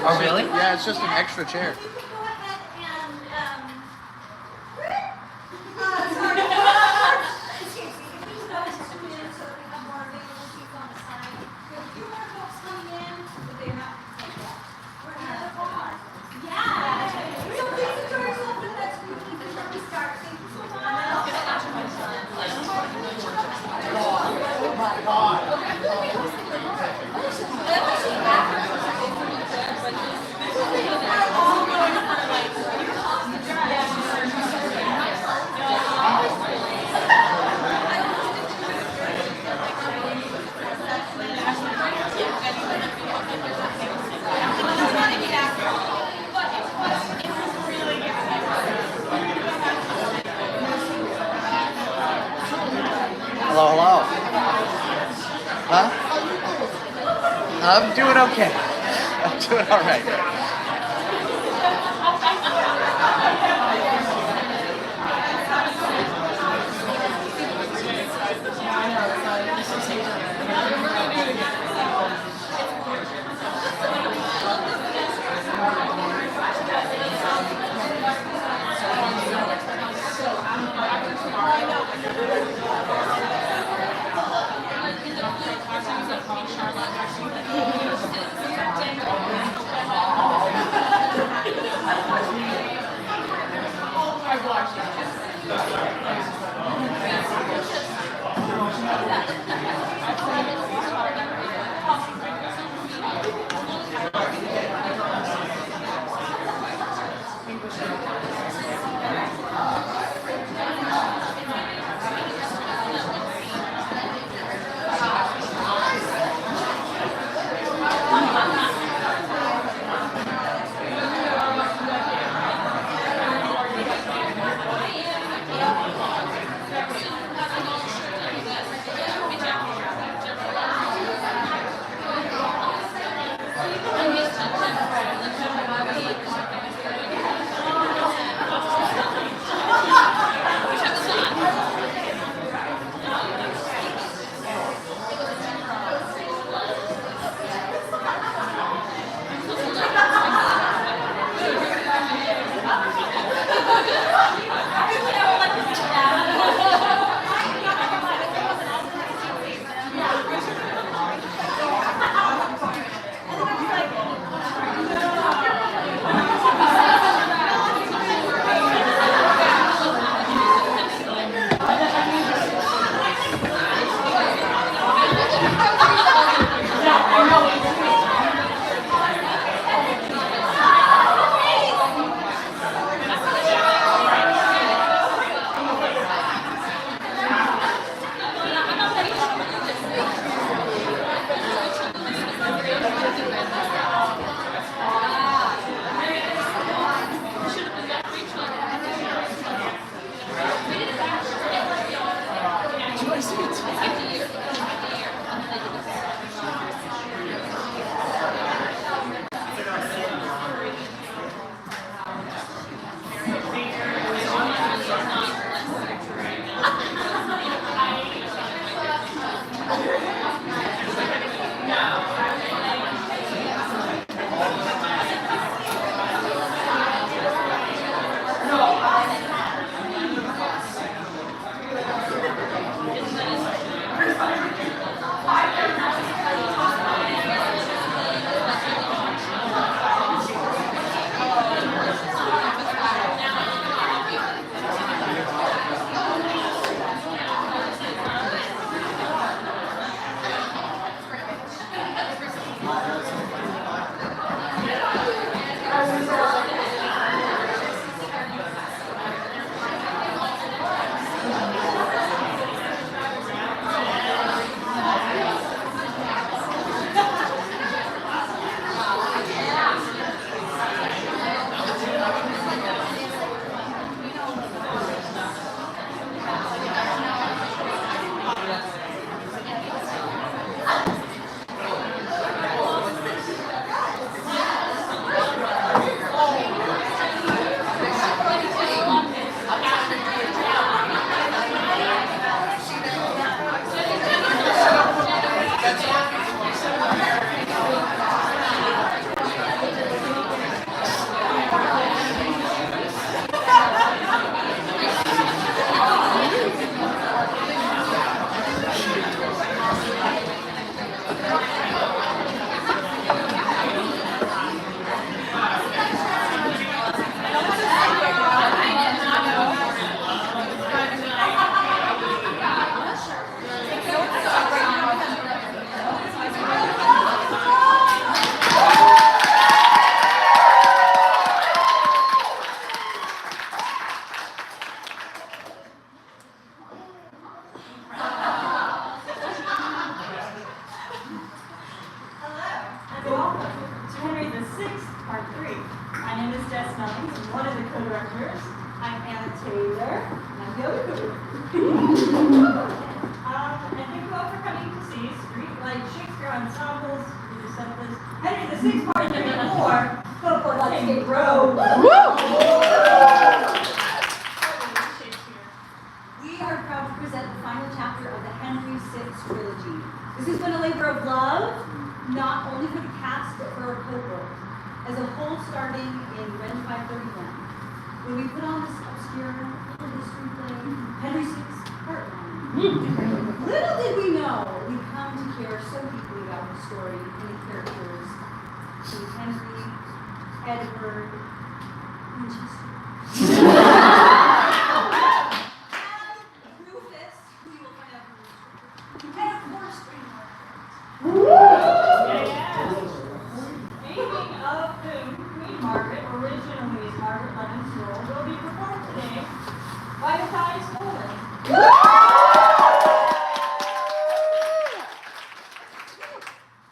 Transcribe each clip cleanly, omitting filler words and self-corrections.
Oh, really? Yeah, it's just an extra chair. Hello, hello. Huh? I'm doing okay. I'm doing all right. Part 3. My name is Jess Mellings, I'm one of the co-directors. I'm Anna Taylor, and I'm the other co-director. And thank you all for coming to see Streetlight, Shakespeare Ensemble, we just said this, Henry VI Part 3 and 4, Football King Road. We are proud to present the final chapter of the Henry VI trilogy. This has been a labor of love, not only for the cast, but for our co-world. As a whole, starting in Ren 531, when we put on this obscure little history play, Henry VI Part 1. Little did we know we'd come to care so deeply about the story and the characters, King Henry, Edward, Winchester. Rufus, who you will find out from the and of course, Speaking of whom, Queen Margaret, originally Margaret Lemon's role, will be performed today by Matthias Nolan.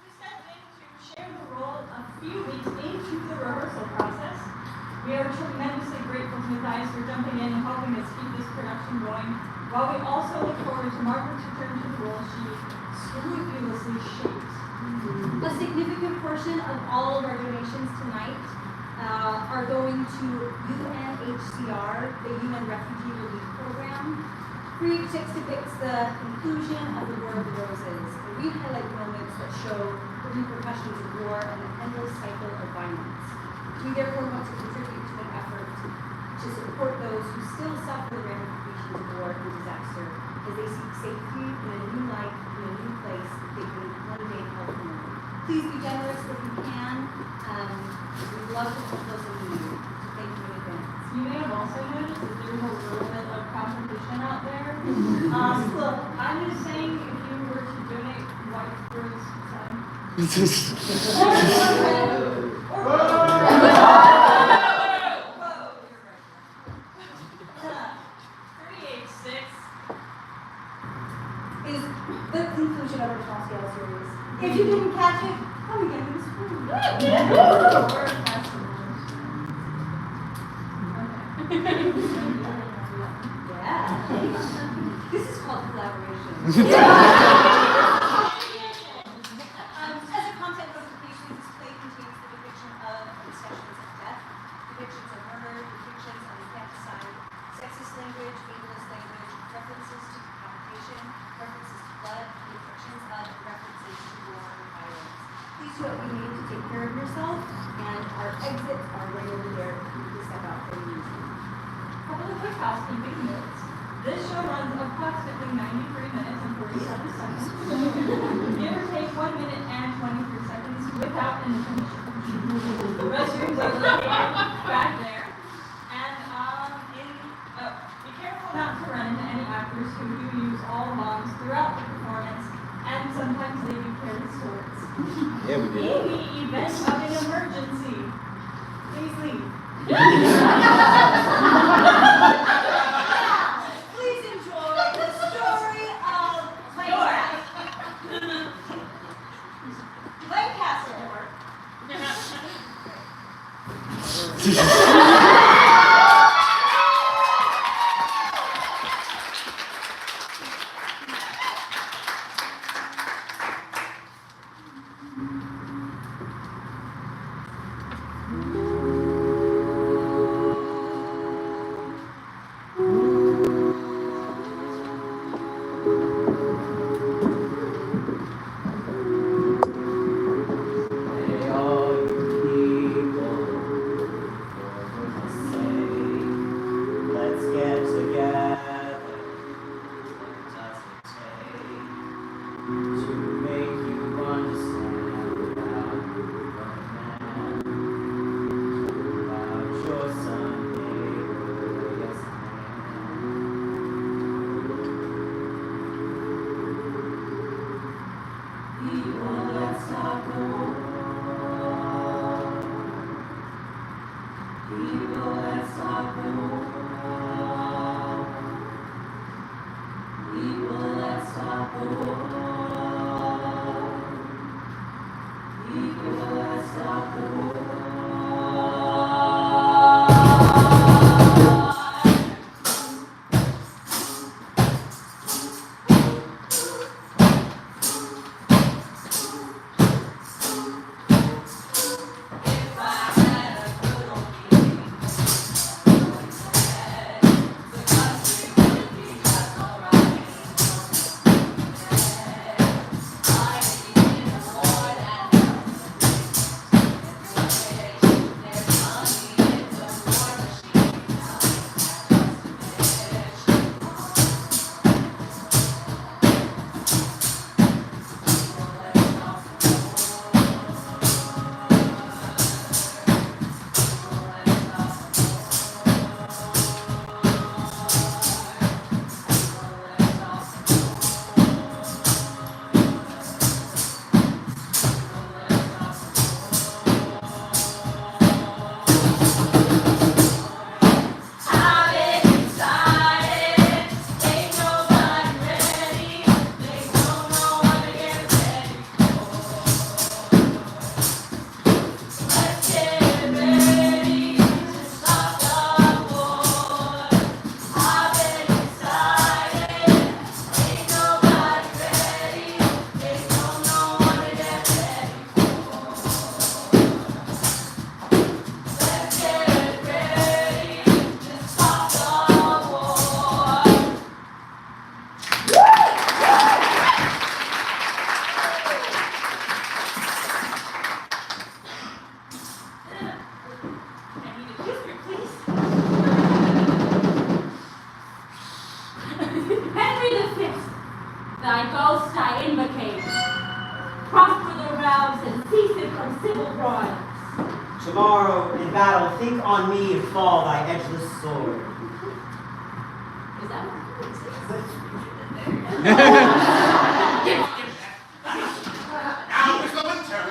We stepped in to share the role a few weeks into the rehearsal process. We are tremendously grateful to Matthias for jumping in and helping us keep this production going, while we also look forward to Margaret's return to the role she scrupulously shapes. A significant portion of all of our donations tonight are going to UNHCR, the Human Refugee Relief Program. Free Chicks depicts the conclusion of the War of the Roses, and we highlight moments that show the repercussions of war and the endless cycle of violence. We therefore want to contribute to an effort to support those who still suffer the ramifications of war and disaster as they seek safety in a new life, in a new place that they can one day call home. Please be generous if you can. We'd love to help those in need. Thank you in advance. You may have also noticed that there's a little bit of competition out there. Look, I'm just saying if you were to donate white rose time. Is the conclusion of our small scale series. If you didn't catch it, come again in the spring. Yeah. This is called collaboration. As a content notification, this play contains the depiction of discussions of death, depictions of murder, depictions of infanticide, sexist language, ableist language, references to decapitation, references to blood, depictions of references to war and violence. Please do what you need to take care of yourself, and our exits are right over there if you need to step out for a reason. Couple of quick housekeeping notes. This show runs approximately 93 minutes and 47 seconds. Give or take 1 minute and 23 seconds without intermission. The restrooms are located back there. And be careful not to run into any actors who do use all bombs throughout the performance, and sometimes they do carry swords. Yeah, we did. In the event of an emergency, please leave. Please enjoy the story of Lancaster. will rise. Tomorrow in battle, think on me and fall thy edgeless sword. Is that what Now is the winter.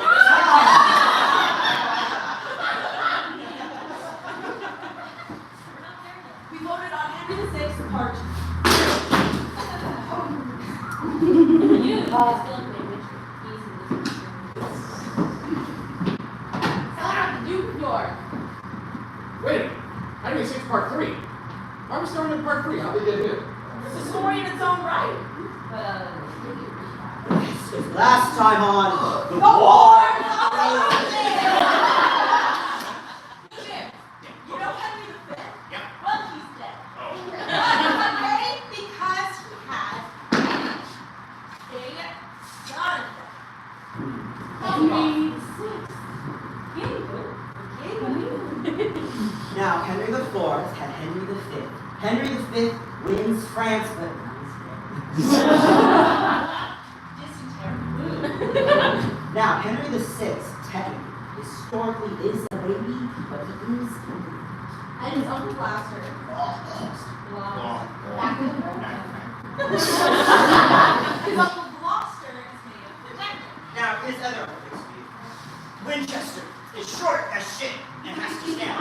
we voted on Henry VI, Part 2. You still Duke of York. Wait, Henry VI Part 3. Why are we starting in Part 3? How did we get here? It's a story in its own right. Last time on the War! war. You know Henry V? Yep. Well, he's dead. Oh. Okay? Because he had a son. Henry VI. Now, Henry IV had Henry V. Henry V wins France, but now, Henry VI, technically, historically, is a baby, but he is And his uncle Blaster. His uncle Gloucester is made of projectile. Now, his other Olympics speed. Winchester is short as shit and has to stand.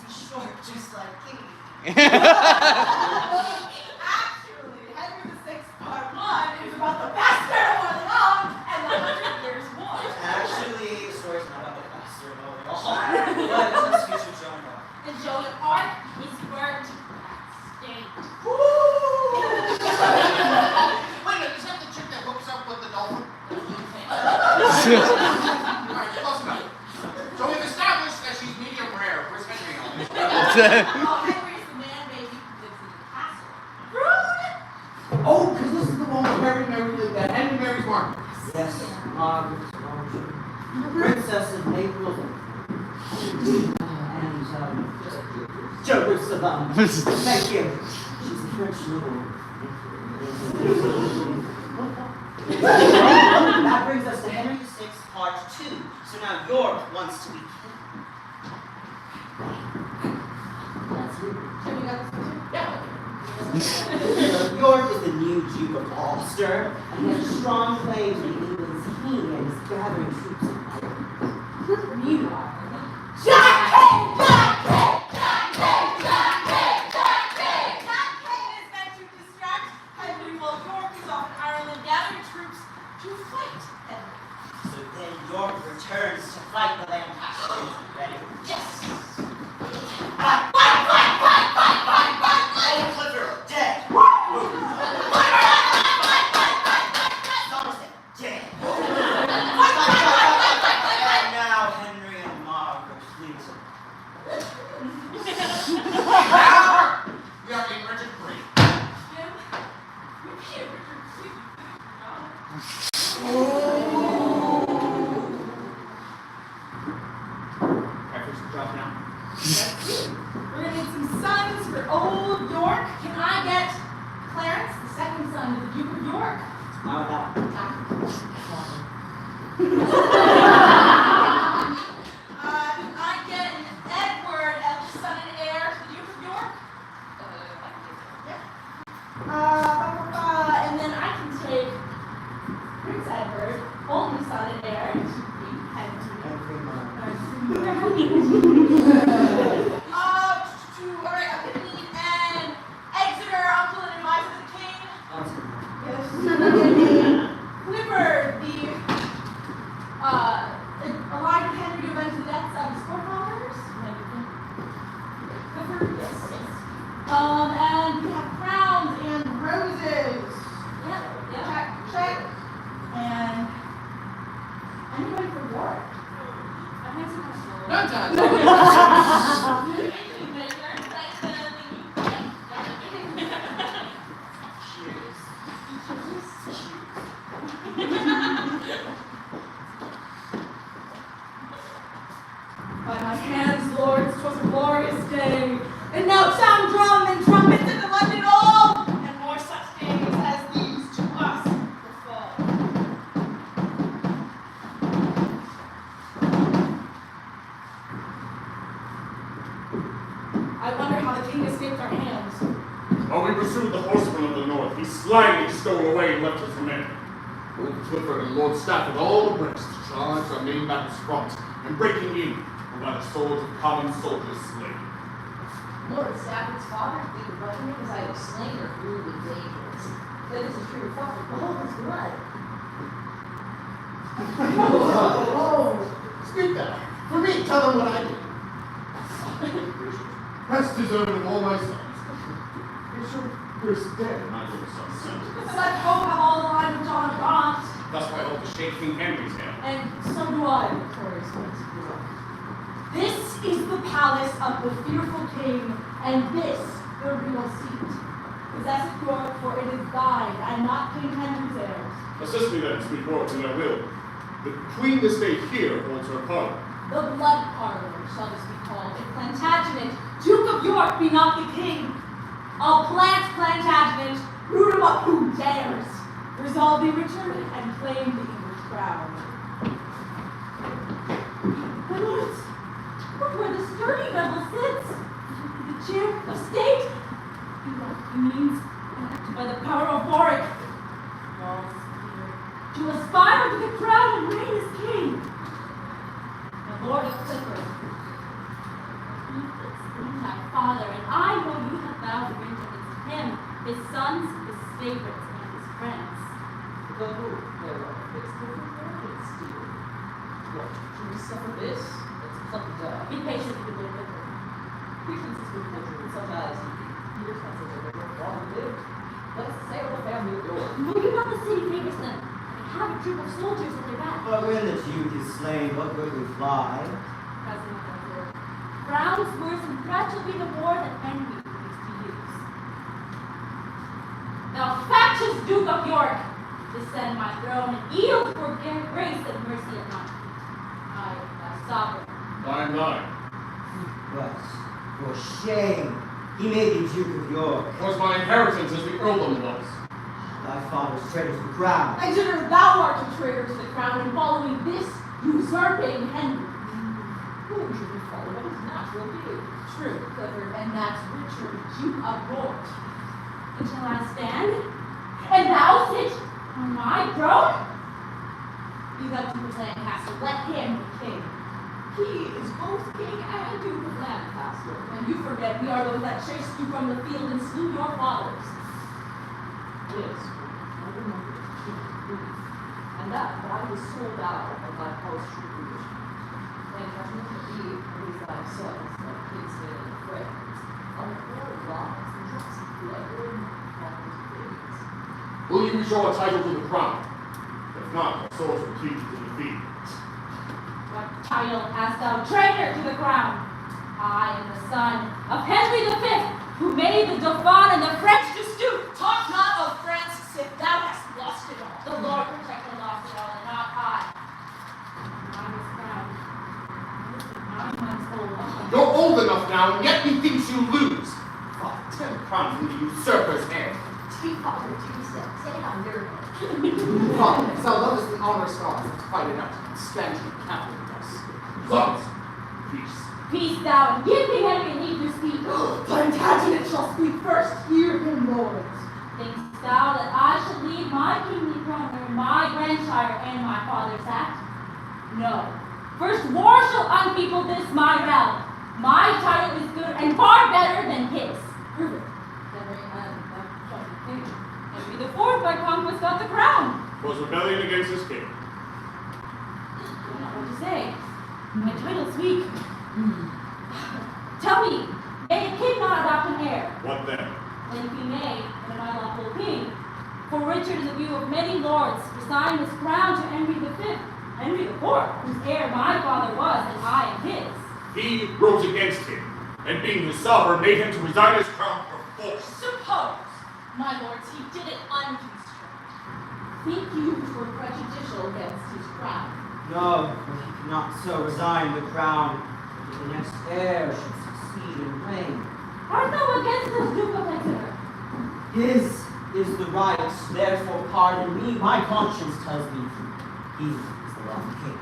He's short just like King. Actually, Henry VI Part 1 is about the best barrel of the long and the 100 Years' War. Actually, the story's not about the bastard at all. But let's feature Joan of Arc. And Joan of Arc is burnt at stake. Wait a minute, is that the chick that hooks up with the dolphin? Alright, close enough. So we've established that she's medium rare. Where's Henry on this? Oh, Henry's the man baby who lives in the castle. Rude! Oh, because this is the one where Henry marries Margaret. Yes, Margaret, Princess of Naples, and Jerusalem. Thank you. She's a French noble. That brings us to Henry VI, Part 2. So now York wants to be king. That's you. Have you got this picture? Yeah. York is the new Duke of Ulster, and he has strong claims to be England's king and is gathering troops in Ireland. Meanwhile, Jack King! Jack Kane is meant to distract Henry while York is off in Ireland gathering troops to fight Henry. So then York returns to fight the Lancasters. Ready? Yes! Fight! Old Clifford, dead! Somerset, dead! And now Henry and Margaret flees. Now, we are in Richard III. Jim, repeat Richard, please. Preference to drop now. We're gonna need some sons for old York. Can I get Clarence, the second son of the Duke of York? How about Can I get an Edward, eldest son and heir to the Duke of York? And then I can take Prince Edward, only son and heir, to be Henry. Alright, I'm gonna need an Exeter uncle and advisor to the king. Yes. Clifford, the allied with Henry to avenge the deaths of his forefathers. Clifford, yes. And we have crowns and roses. Yep. Check. And anybody for York? None done. By my hands, lords, 'twas a glorious day. And now sound drum and trumpets in the London all, and more such days as these to us. Lord Clifford and Lord Stafford all abreast, charged our main battle's front, and breaking in, and by the swords of common soldiers slain. Lord Stafford's father, the Buckingham, is either slain or cruelly dangerous. That is a true fact of all his blood. Speak thou. For me, tell them what I did. Best deserved of all my sons. Is your first dead, my little son? Let hope have all the line of John Gaunt. Thus I hope to shake King Henry's hand. And so do I, Victorious Prince. This is the palace of the fearful king, and this the real seat. Possess it, York, for it is thine, and not King Henry's heirs. Assist me then, sweet lords, in their will. The queen this day here holds her parlor. The blood parlor shall this be called, if Plantagenet, Duke of York, be not the king. I'll plant Plantagenet, root him up who dares. Resolve thee return and claim the English crown. My lords, look where the sturdy rebel sits. The chair of state. He means elected by the power of Warwick. False fear. To aspire to the crown and reign as king. The Lord of Clifford. He is thy father, and I know you have vowed to bring against him, his sons, his favorites, and his friends. The who, thereof, is different arrogance to you. What, should we suffer this? Let's pluck it down. Be patient with the Clifford. Patience is good fortune, such as years not such a river, long lived. Let us sail the family of yours. Will you not the city favors them? They have a troop of soldiers at their back. But when the Duke is slain, what will we fly? President Edward. Brown's words and threats will be the war that Henry used to use. Thou factious Duke of York, descend my throne and yield for grace and mercy at night. I, thy sovereign. Thine. But, for shame, he may be Duke of York. Was my inheritance as the earldom was. Thy father's traitor to the crown. I consider thou art a traitor to the crown in following this usurping Henry. Who should be followed of his natural due? True, Clifford, and that's Richard, Duke of York. And shall I stand? And thou sit on my throne? You go to his Lancaster, let him be king. He is both king and Duke of Lancaster, and you forget we are those that chased you from the field and slew your fathers. Yes, I remember the king of Greece. And that I was sold out of thy house tribute. And judgment of thee, praise thy sons, like kinsmen and friends, on the poor lives and drops of blood or in father's days. Will you restore a title to the crown? If not, our souls will plead you to defeat. What title hast thou, traitor to the crown? I am the son of Henry V, who made the Dauphin and the French to stoop. Talk not of France, if thou hast lost it all. The Lord protect the lost it all, and not I. I was crowned. 9 months old. You're old enough now, and yet methinks you lose. 10 crowns in the usurper's hand. Sweet father, do say, say how near Father, thou lovest the honor stars that fight it out and stand you captain with us. Loves. Peace. Peace thou, and give me Henry leave to speak. Plantagenet shall speak first. Hear him, lords. Thinkst thou that I shall leave my kingly throne where my grandshire and my father sat? No. First war shall unpeople this my realm. My title is good and far better than his. Prove it. Henry the Fourth by conquest got the crown. Was rebellion against his king. I don't know what to say. My title's weak. Tell me, may a king not adopt an heir? What then? Then if he may, then am I lawful king? For Richard, in the view of many lords, resigned his crown to Henry V, Henry IV, whose heir my father was, and I am his. He rose against him, and being his sovereign, made him to resign his crown for force. Suppose, my lords, he did it unconstrained. Think you 'twere prejudicial against his crown? No, but he could not so resign the crown that the next heir should succeed in reign. Art thou against this Duke of Exeter? His is the right, therefore pardon me. My conscience tells me he is the lawful king.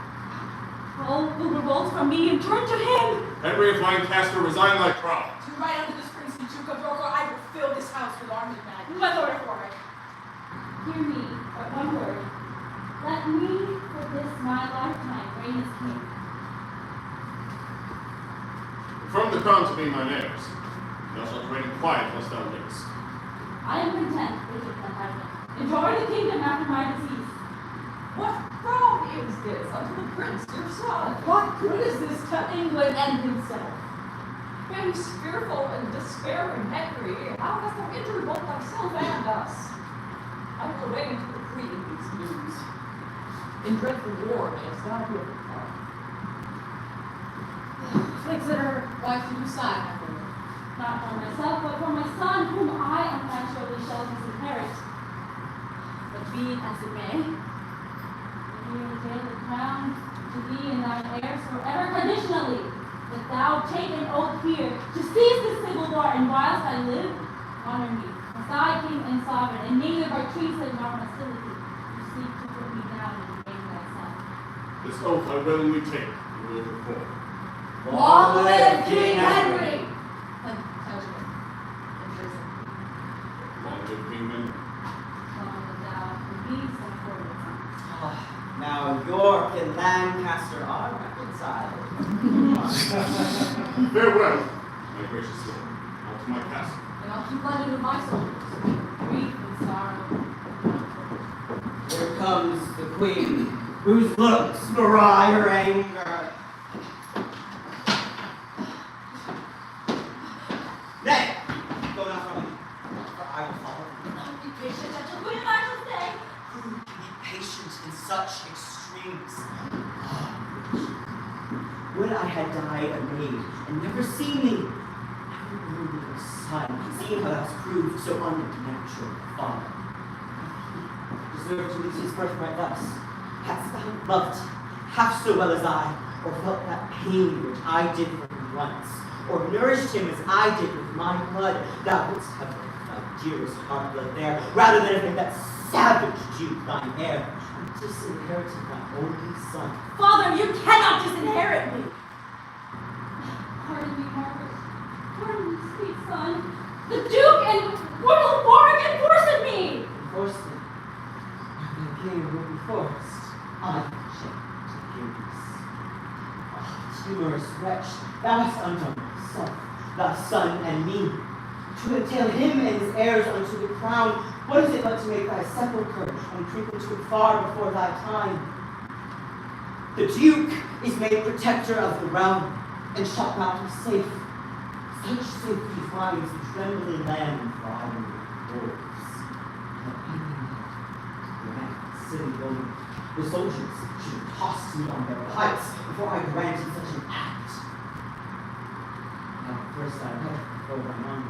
All who revolt from me and turn to him. Henry of Lancaster, resign thy crown. To right under this princely Duke of York, or I will fill this house with armed men. My lord of Warwick, hear me but one word. let me, for this my lifetime, reign as king. From the crown to be mine heirs, thou shalt reign quiet as thou livest. I am content, Bishop Plantagenet. Enjoy the kingdom after my decease. What wrong is this unto the prince your son? What good is this to England and himself? Been fearful and despairing Henry, how hast thou injured both thyself and us? I will away into the reading these news. In dreadful war mayest thou be overcome. Consider wife to sign after me. Not for myself, but for my son, whom I unnaturally shall disinherit. But be it as it may, I ordain the crown to thee and thine heirs forever conditionally, that thou take an oath here to seize this civil war, and whilst I live, honor me, as thy king and sovereign, and neither by treason nor hostility, you seek to put me down and debase thyself. This oath I willingly take and will perform. Long live King Henry! Plantagenet, in prison. Long live King Henry. Long live thou, and be some forward sons. Now York and Lancaster are reconciled. Farewell, my gracious lord. Out to my castle. And I'll keep London with my soldiers. Grief and sorrow. Here comes the queen, whose looks belie her anger. Nay, go not from me, for I will follow you. Be patient until Queen and I shall stay. Who can be patient in such extremes? Would I had died a maid and never seen thee, never known thee a son, seeing how thou hast proved so unnatural a father. Deserved to lose his birthright thus. Hadst thou loved half so well as I, or felt that pain which I did for him once, or nourished him as I did with my blood, thou wouldst have left thy dearest heart blood there, rather than have been that savage Duke thine heir, and disinherited thy only son. Father, you cannot disinherit me. Pardon me, Margaret. Pardon me, sweet son. The Duke and Royal Warwick enforced me. Enforcement. The king will be forced. Unchecked abuse. Ah, timorous wretch, thou hast undone thyself, thy son and me. To entail him and his heirs unto the crown, what is it but to make thy sepulchre and creep into it far before thy time? The Duke is made protector of the realm, and shalt thou be safe. Such safety finds the trembling land for iron wolves. Silly woman, the soldiers should have tossed me on their pikes before I granted such an act. Now, first I read before my mind.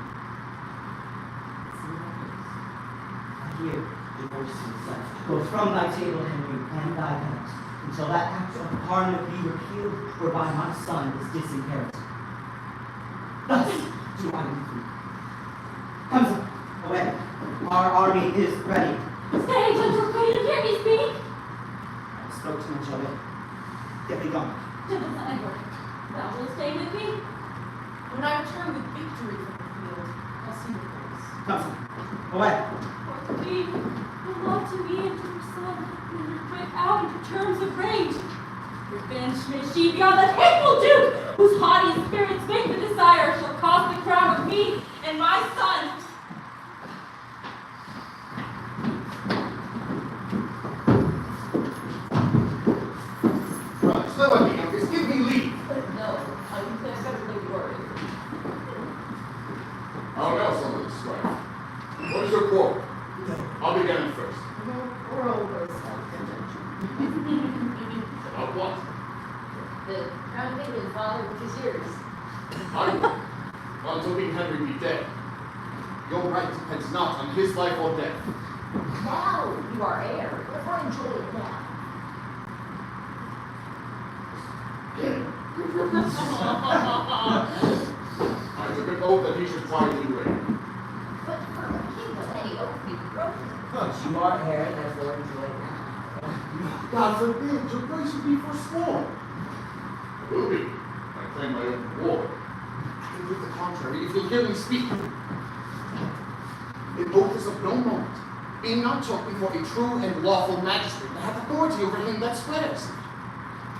I hear divorce myself, both from thy table, Henry, and thy bed, until that act of parliament be repealed, whereby my son is disinherited. Thus do I decree. Come, sir, away. Our army is ready. Stay, gentle queen, and hear me speak. I spoke too much of it. Get thee gone. Gentle son Edward, thou wilt stay with me. When I return with victory from the field, I'll see your face. Come, sir. Away. For to be, your love to me and to your son, will break out into terms of rage. Revenge may she be on that hateful Duke, whose haughty spirits make the desire shall cost the crown of me and my son. Right, so let me have this. Give me leave. No, I think that's better than you worry. I'll now summon the strife. What is your quarrel? I'll begin it first. We're over self-contention. About what? The crown of England, father, which is yours. Until King Henry be dead. Your right depends not on his life or death. Now you are heir. Therefore enjoy it now. I took an oath that he should quietly reign. But for the kingdom, any oath may be broken. But you are heir, therefore enjoy it now. God forbid your grace should be forsworn. It will be. I claim my own reward. And with the contrary, if you'll hear me speak, an oath is of no moment, being not taught before a true and lawful magistrate that hath authority authority over him that swears.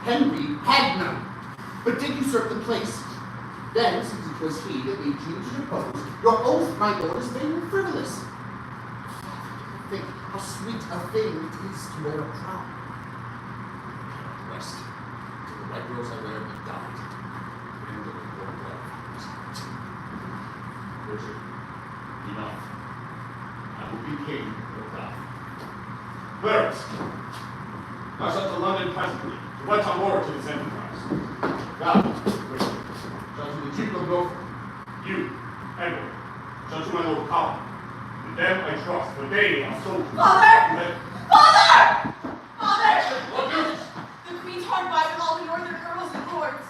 Henry had none, but did usurp the place. Then, since it was he that made you to depose, your oath, my lord, is vain and frivolous. Think how sweet a thing it is to wear a crown. Rest, till the white rose I wear be dyed, and the born blood is out. Richard, enough. I will be king or die. Clarence, thou shalt to London presently, to wet on order to this enterprise. Thou, Richard, shalt to the Duke of Norfolk. You, Edward, shall to my Lord Colin. And them I trust, for they are soldiers. Father! Father! Father! What news? The Queen's hard by with all the northern earls and lords.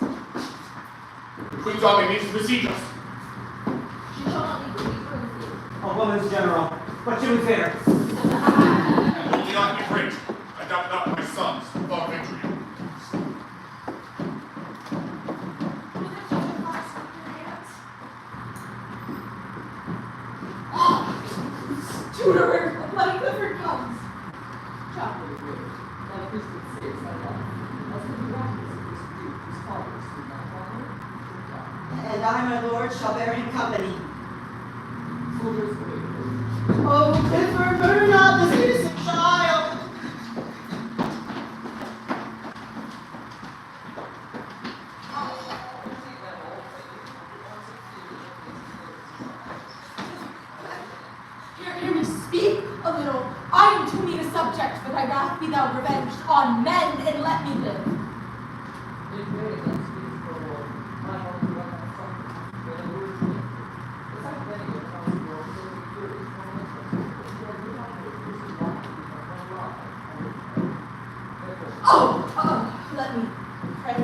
The Queen's army means to besiege us. She shall not leave the weaker in the field. A woman's general, but to be fair. And hold the army great. I doubt not my sons will fall victory. Tutorer, bloody Clifford comes. Chapter of Word, thy Christian says thy life, as the miraculous of this Duke, whose fathers did not follow, should die. And I, my lord, shall bear him company. Soldiers away. Oh, Clifford, murder not this innocent child! Hear me speak a little. I am too mean a subject for thy wrath be thou revenged on men and let me live. In vain that speaks for Lord, my heart to run on something, when the word is made. The second many of comes to your so many furies, no one else, but you are not to the Christian life, because one rock, and therefore, Let me pray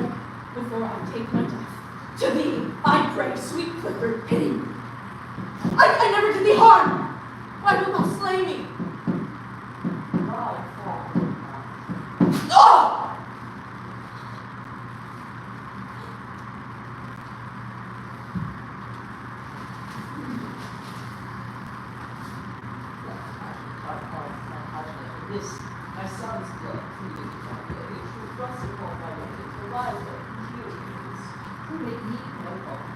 before I take my death. To thee, I pray, sweet Clifford, pity me. I never did thee harm. Why wilt thou slay me? pride fall. Oh! This, my son's blood, pleading for my age, who thrust upon my weapon, to lie there, heal me, who make me no harm.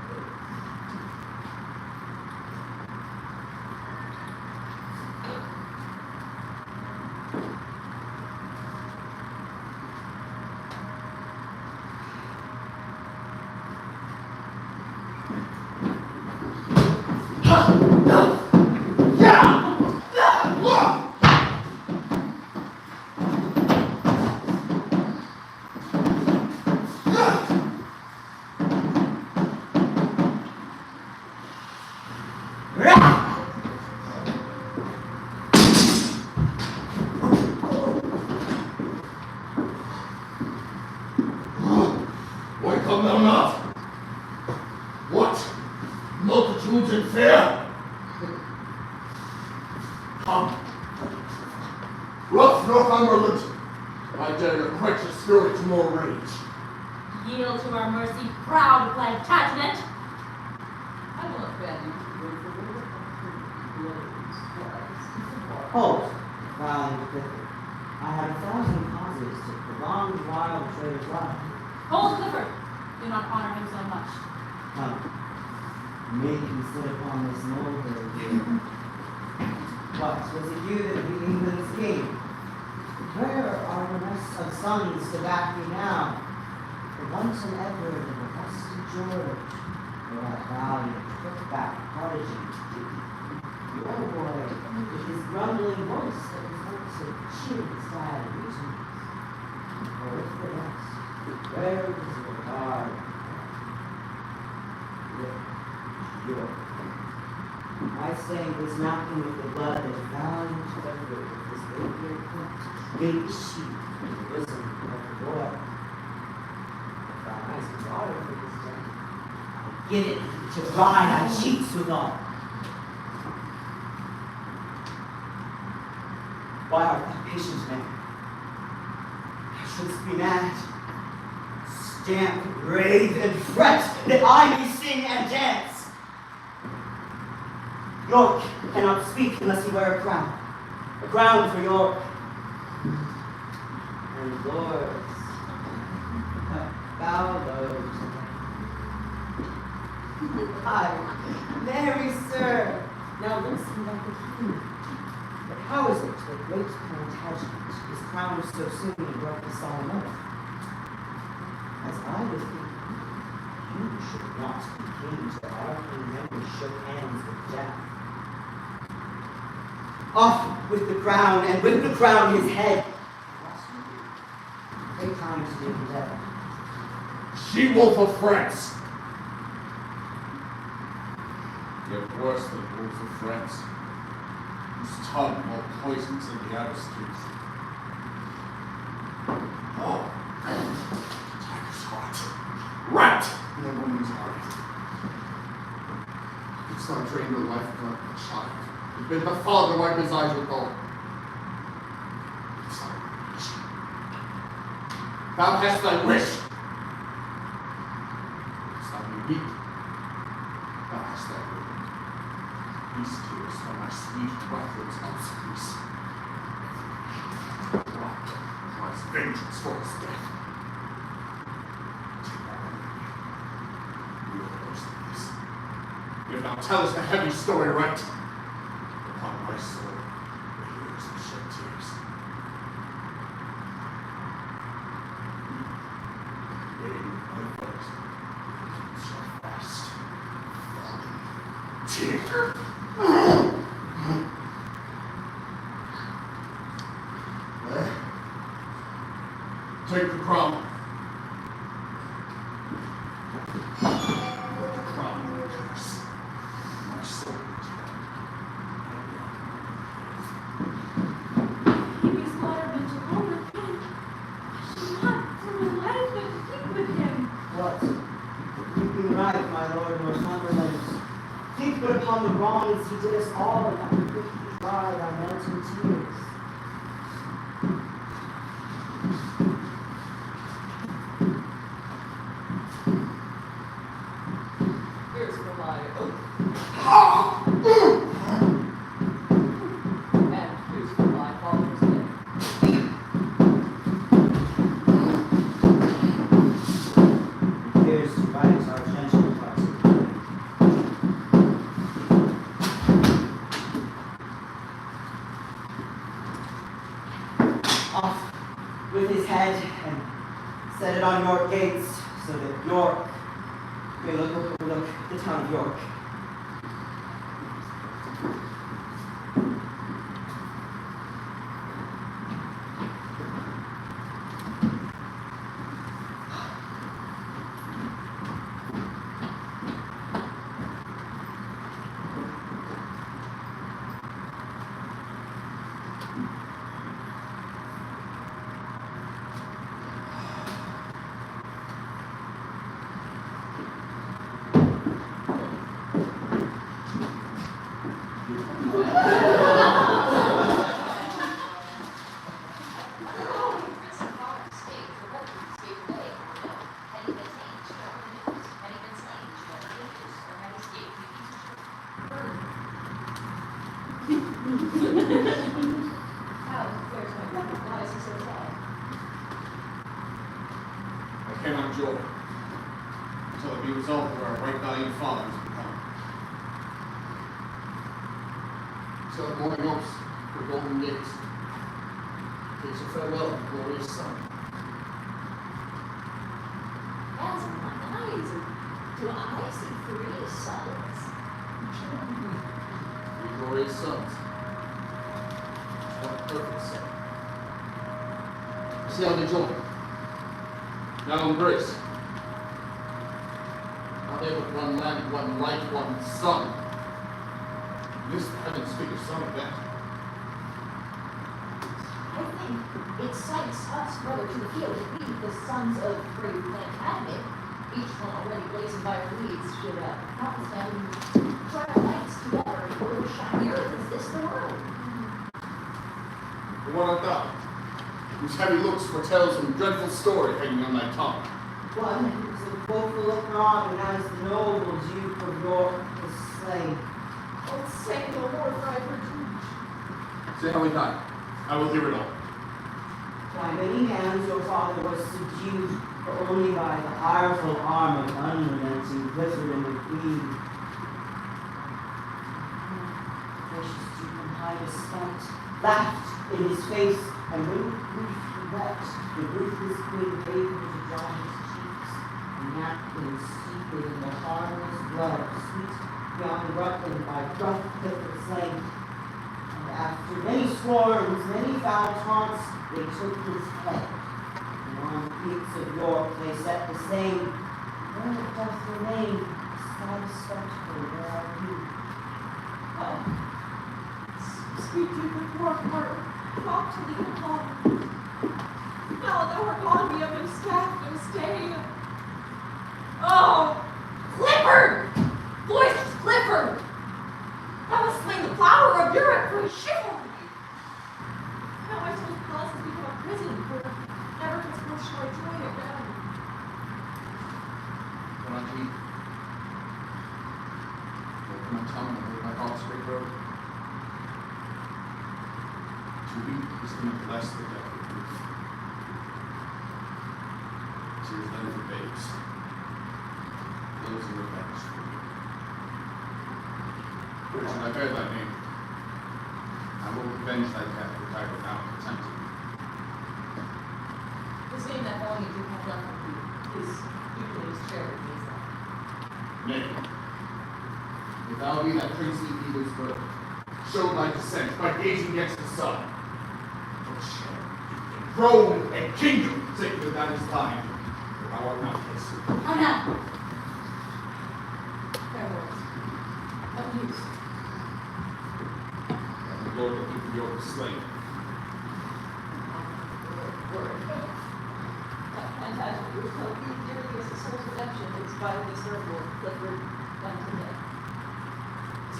Why come thou not? What? Multitudes and fair? Come. Rough Northumberland, I dare to quench the spirit to more rage. Yield to our mercy, proud Plantagenet. I will not ban you to wait for the words. Hold, valiant Clifford. I have 1,000 causes to prolong the wild trader's life. Hold Clifford. Do not honor him so much. Come, make him sit upon this mulberry here. What, was it you that be England's king? Where are the rest of sons to back me now? The once and Edward and the rusty George, or that valiant crookback prodigy, your boy, with his grumbling voice that was once a cheery style of reasoning. Or if the rest, where is the regard? York. I stained this mountain with the blood of valiant Edward with his rapier point, gave sheep in the bosom of the boy. If thou hast water for this day, I give it to dry thy cheeks withal. Why art thou patient, man? Thou shouldst be mad. Stamp, rave, and fret, that I may sing and dance. York cannot speak unless he wear a crown for York. and lords, bow low to me. Aye, marry, sir. Now listen like a king. But how is it that great Plantagenet is crowned so soon and brought the solemn oath? As I would think, you should not be king till our King Henry shook hands with death. Off with the crown, and with the crown his head. Take time to do the devil. She-wolf of France! Yet worse than wolves of France, whose tongue more poisons than the Abbastees. Oh, tiger's heart, rat in a woman's heart. It's not drained her life blood of a child. You've been her father wipe his eyes with gold. It's thy wish. Thou hast thy wish. It's thy need. Thou hast thy will. These tears are my sweet brethren's obsequies. Rock cries vengeance for his death. Take that one with me. You are worse than this. If thou tellest the heavy story right, upon my soul, the heroes will shed tears. Yea, my foot shall fast tear. Take the crown. The crown will curse. My soul is He was glad to hold with him. I should not for my life but keep with him. What? You be right, my lord Northumberland. Think but upon the wrongs he did us all, and how quick he dried our melting tears. Here's for my oath. And here's for my father's name. Here's to right our gentle hearts. Off with his head and set it on York gates, so that York may overlook the town of York. I cannot joy until it be resolved where our right valiant father has become. Till the morning oaks for golden gates, takes a farewell of the glorious sun. As my eyes, do I see three suns? Three glorious suns. One perfect sun. See how they join. Now embrace. Now they with one land, one light, one sun. This the heavens speak of some event. I think it cites us, brother, to the field. If we, the sons of great Plantagenet, each one already blazing by our leads, should notwithstanding try our lights together in order to shine the earth. Is this the world? But what art thou? Whose heavy looks foretell some dreadful story hanging on thy tongue. One who's a woeful looker on, and as the noble Duke of York was slain. Oh, say no more, for I've heard too much. Say how he died. I will hear it all. By many hands your father was subdued, but only by the powerful arm of unrelenting Clifford and the Queen. Gracious Duke and high despite laughed in his face, and when with grief he wept, the ruthless Queen gave him to dry his cheeks, and napkins steeped in the harmless blood of sweet young Rutland by rough Clifford slain. And after many swarms, many foul taunts, they took his head, and on the peaks of York they set the same. Where it doth remain, sad spectacle, where are you? Oh, sweet Duke of York, not to leave alone. Now thou art gone, we have been staffed and stayed. Oh, Clifford! Voiceless Clifford! Thou hast slain the flower of Europe for his chivalry. Now I suppose palace has become a prison, for never henceforth shall I joy again. Come on, Pete. Open my tongue and hold my heart straight road. To weep is to bless the death of youth. Tears then for babes. Those in revenge for you. Richard, I bear thy name. I will revenge thy death, which I without contempt. This name that felony Duke hath left with you is Euclid's charity, is that? Nay, if thou be that princely Eagle's birth, show thy descent by gazing against the sun. For share, throne and kingdom, save that that is thine, for thou art not his. How now? Fair words. Of use. And the Lord will keep York slain. Word. That phantasm you tell me dearly as a soul's redemption in spite of this circle of Clifford done today.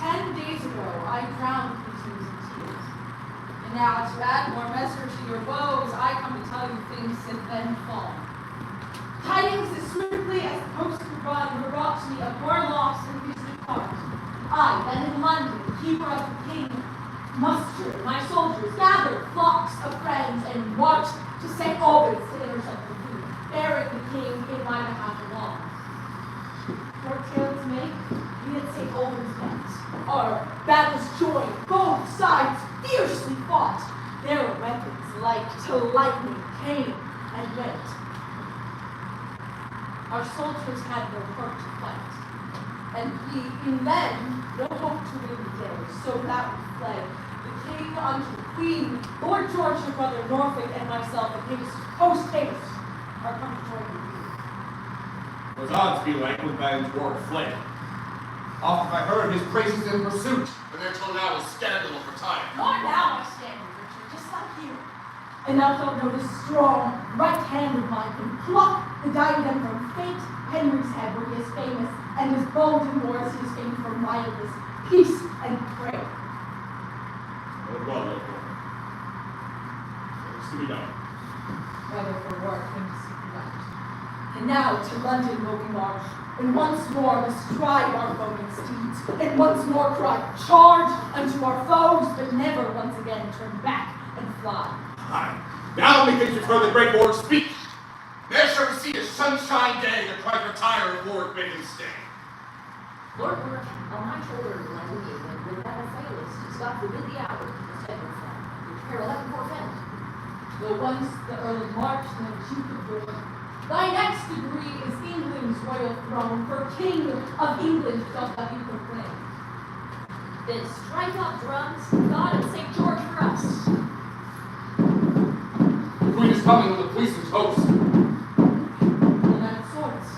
10 days ago, I drowned these news in tears. And now, to add more measure to your woes, I come to tell you things since then fallen. Tidings as swiftly as the post could run were brought to me of more loss and distant heart. I, then in London, keeper of the king, mustered my soldiers, gathered flocks of friends, and marched to St. Albans to intercept the queen, bearing the king in my behalf along. Short tales make, we at St. Albans met. Our battles joined, both sides fiercely fought. Their weapons, like to lightning, came and went. Our soldiers had no heart to fight, and we, in them, no hope to win the day, so that we fled. The king unto the queen, Lord George, your brother Norfolk, and myself, and post-haste, are come to join with you. Those odds be like when Van's York fled. Oft have I heard his praises in pursuit, but there till now is scandal for time. Nor now I stand with Richard, just like you. And thou shalt know this strong right hand of mine can pluck the diadem from fate Henry's head where he is famous, and his bold in wars he is famed for mildness, peace, and prayer. Lord, well, Lord. What is to be done? Whether for work and to seek the light. And now to London will we march, and once more must stride our foaming steeds, and once more cry, charge unto our foes, but never once again turn back and fly. Aye. Now methinks you've heard the great Lord speak. There shall we see a sunshine day to try to retire of Lord bid him stay. Lord, on my shoulder, my duty, when thou failest, is God forbid the hour, the stead of flight, which peril heaven forfend. Though once the Earl of March, then Duke of York, thy next degree is England's royal throne, for King of England doth thou be proclaimed. Then strike out drums, God and St. George for us. The Queen is coming with a policeman's host. The men of swords,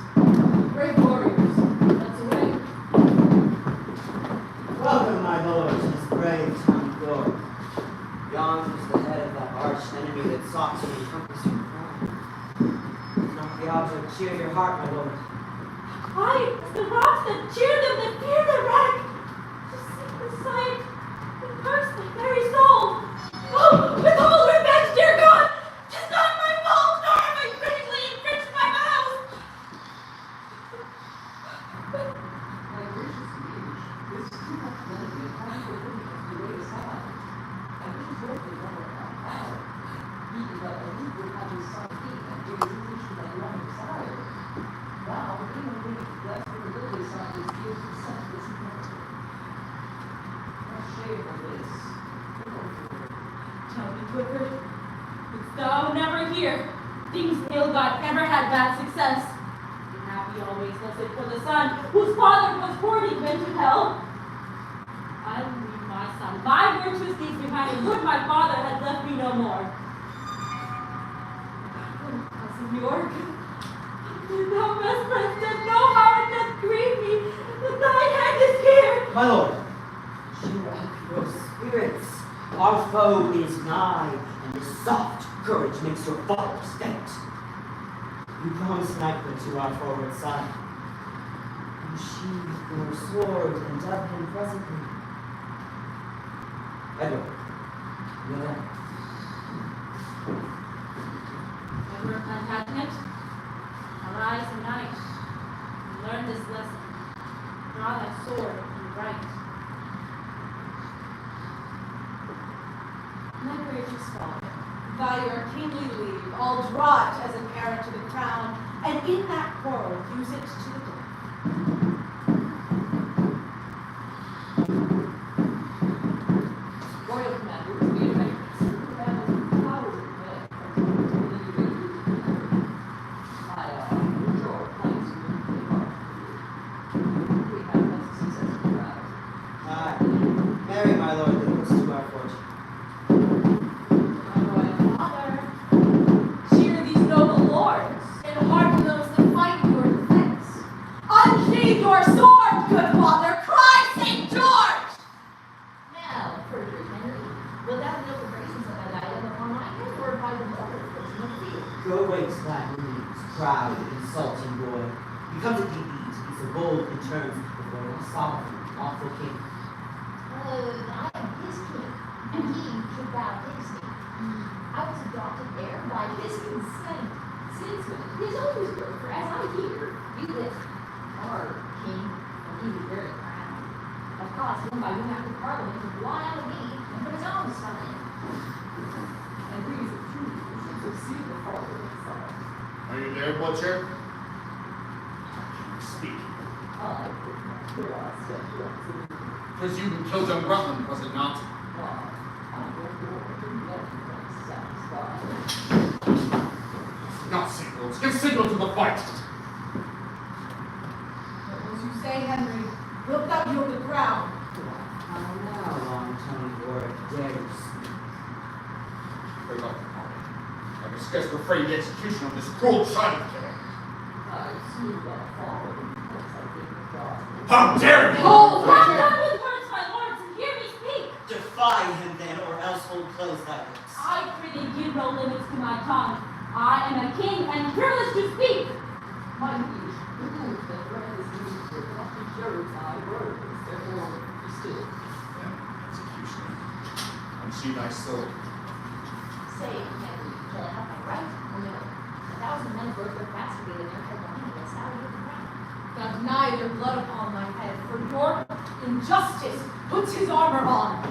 brave warriors, let's away. Welcome, my lord, to this brave town of York. Yon is the head of that arch enemy that sought to encompass your crown. Is not the object cheer your heart, my lord? I, as the rocks that cheer them that fear the wreck, to seek the sight, and curse the very soul. Oh, withhold revenge, dear God! 'Tis not my fault, nor am I critically infringed my vows. My gracious liege, this is too much melody and time for women to be laid aside. I wish worthy one of our power, be but a leap things ill God ever had bad success. Be happy always, let's it for the son, whose father was already been to hell. I leave my son, my virtuous deeds behind, and would my father had left me no more. Oh, cousin York, did thou best friend that know how it doth grieve me that thy hand is here? My lord, cheer up your spirits. Our foe is nigh, and his soft courage makes your fathers faint. You promised knighthood to our forward son. You sheathe your sword and dub him presently. Edward, you're there. Edward Plantagenet, arise and night, and learn this lesson. Draw thy sword and write. My gracious father, by your kingly leave, I'll draw it as an heir to the crown, and in that quarrel use it to the death. Royal commander, to be a Aye. Marry, my lord, lead us to our fortune. cheer these noble lords, and hearten those that fight in your defense. Unsheathe your sword, good father, cry St. George! Now, perjured Henry, wilt thou kneel the braces of that item upon my head, or by the mortal prison of the field? Go away, glad news, proud, insulting boy. You come to thee to be so bold in terms before a sovereign, awful king. I am his king, and he should bow his knee. I was adopted heir by his consent. Since his oldest birth, for as I hear, you live our king, and he was very proud. Of course, one by whom after Parliament to fly out of me and put his own son in. And these are true, you should succeed the father of his son. Are you there, butcher? Speak. I could not hear us, yet you are sitting. Because you killed young Rutland, was it not? Not signals. Give signal to the fight. What was you say, Henry? Wilt thou yield the crown? How now, long-tongued Warwick, dare you speak? Break off the party. I can scarce refrain the execution of this cruel child killer. I see that father, because I think the God. How dare you! Oh, have done with words, my lords, and hear me speak. Defy him then, or else hold close thy lips. I prithee give no limits to my tongue. I am a king and privileged to speak. My liege, the rules that grant this news will not be judged by words, therefore be still. Then, executioner, unsheathe thy sword. Say, Henry, shall I have my right or no? 1,000 men broke their fast to be the near line against thou yield the crown. God neither blood upon my head, for your injustice puts his armor on.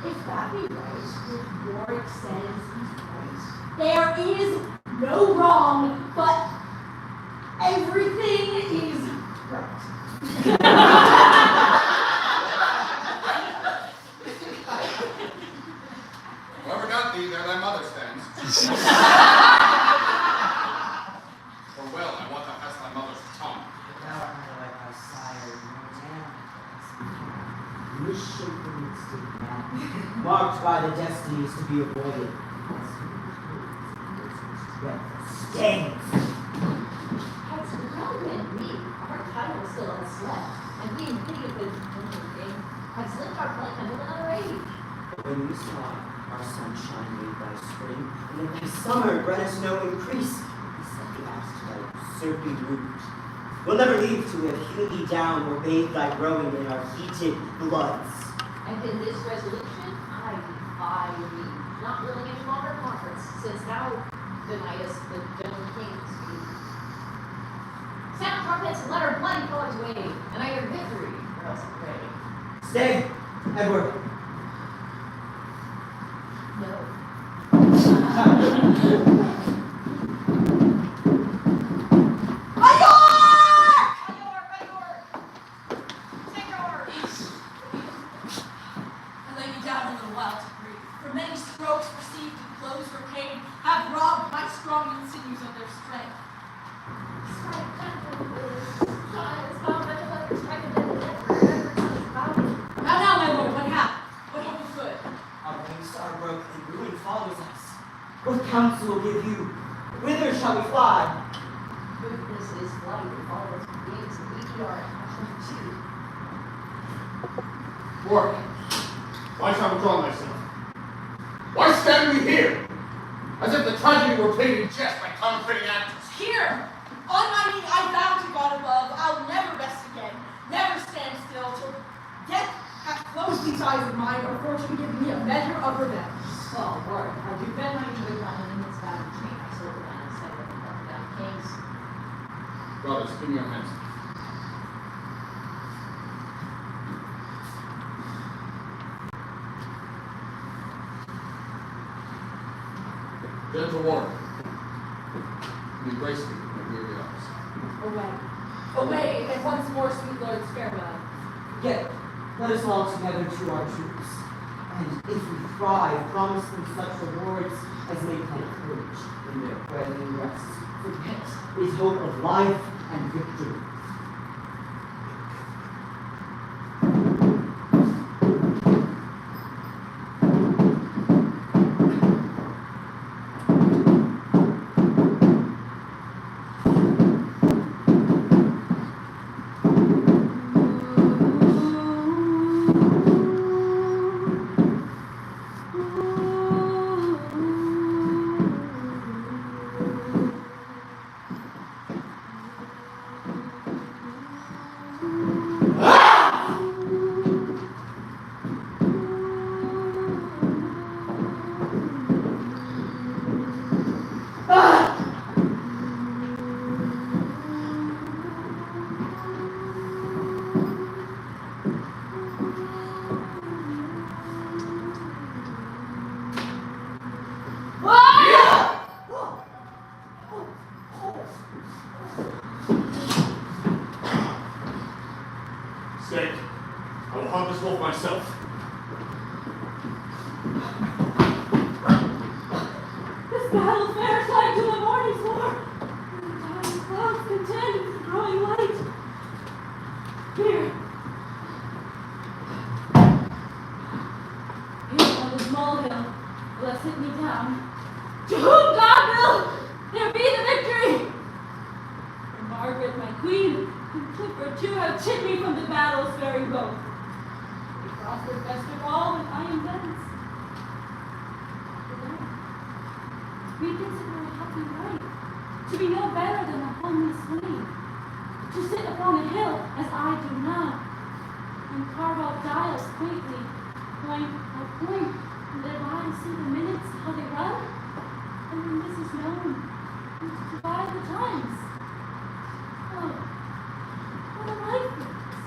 If that be right, which Warwick says is right, there is no wrong, but everything is right. Whoever got thee, there thy mother stands. For well, I want thou hast thy mother's tongue. Thou art neither like thy sire, nor man. Misshapen instinct man, marked by the destinies to be avoided. Stains. Hadst well been we, our title was still unslept, and we in pity of the king, had slipped our claim until another age. But when we saw our sunshine made by spring, and in thy summer bred us no increase, we set the axe to thy usurping root. We'll never leave to it, hew thee down, or bathe thy growing in our heated bloods. And in this resolution, I defy thee, not willing any longer conference, since thou deniest the gentle king's speech. Sound trumpets and let our bloody colors wave, and either victory or else pray. Stay, Edward. No. I lay me down a little while to breathe, for many strokes received and blows repaid have robbed my strong and misuse of their strength. Strike gentle with giants, bound by the letter, strike a dead letter, wherever it is bound. Now, my lord, what happened? What hope is good? Our ranks are broken, and ruin follows us. What counsel will give you? Whither shall we fly? Goodness is light and follows beings, and we are too. Lord, why shall I withdraw myself? Why stand we here? As if the tragedy were played in jest by counterfeiting actors. Here, on my knee, I vow to God above, I'll never rest again, never stand still till death hath closed these eyes of mine, or fortune give me a measure of revenge. Well, Lord, had you been my good running in this battle chain, I sold the land instead of the down kings. Brothers, give me your hands. Gentle warrior, you embrace me in my weary arms. Away, away, and once more, sweet lords, farewell. Yet, let us all together to our troops, and if we thrive, promise them such rewards as may plant courage in their praying breasts. Forget is hope of life and victory. Stay. I will hunt this wolf myself. This battle fares like to the morning's war. The dying clouds contend with the growing light. Here. Here on the small hill, blessed me down. To whom God will, there be the victory. For Margaret, my queen, and Clifford too have chid me from the battle's very both. They prospered best of all when I am thence. We consider a happy right to be no better than a homeless slave, to sit upon a hill as I do now, and carve out dials quaintly, point by point, and thereby see the minutes how they run, and when this is known, and to divide the times. Oh, what a life it is!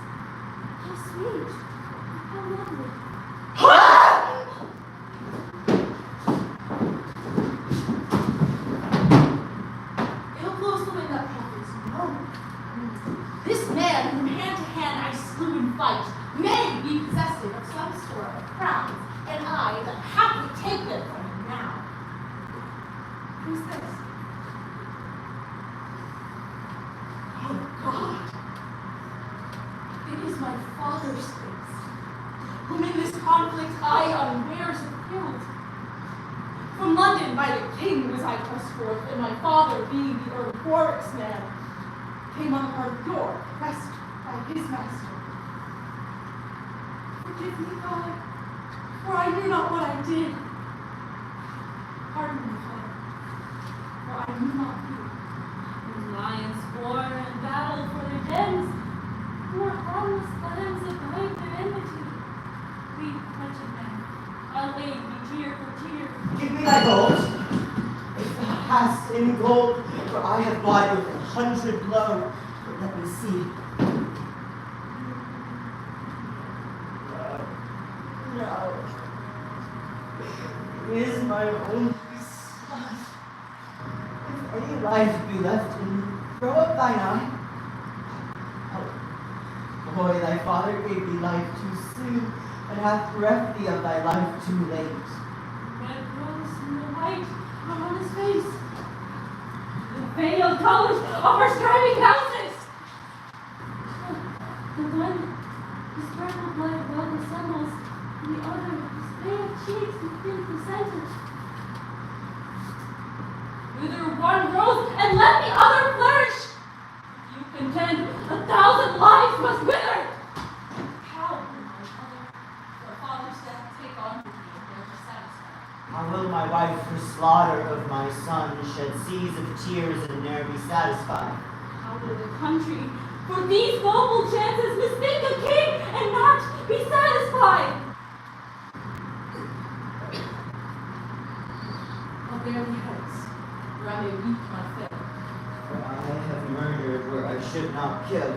How sweet! How lovely! Ill blows the wind that prophets no. This man whom hand to hand I slew in fight may be possessive of some sort of crowns, and I that haply take them from him now. Who's this? Oh God! It is my father's face, whom in this conflict I unawares have killed. From London by the king was I thrust forth, and my father, being the Earl of Warwick's man, came on the part of York, pressed by his master. Forgive me, God, for I knew not what I did. Pardon me, Father, for I knew not you. When lions war and battle for their dens, poor harmless lambs abide their enmity. We wretched men, our aid be tear for tear. Give me thy gold, if thou hast any gold, for I have bought with 100 blow. But let me see. No. It is my only son. If any life be left in me, throw up thine eye. Oh, boy, thy father gave thee life too soon, and hath bereft thee of thy life too late. Red rose in the light are on his face. the colors of our striving houses. The one whose purple blood well resembles, and the other whose pale cheeks and thin placentas. Wither one rose and let the other flourish. If you contend, 1,000 lives must wither. How will my mother, for a father's death, take on with me and bear to satisfy? How will my wife for slaughter of my son shed seas of tears and ne'er be satisfied? How will the country, for these noble chances, mistake a king and not be satisfied? I'll bear the heads, where I may weep my fill. For I have murdered where I should not kill.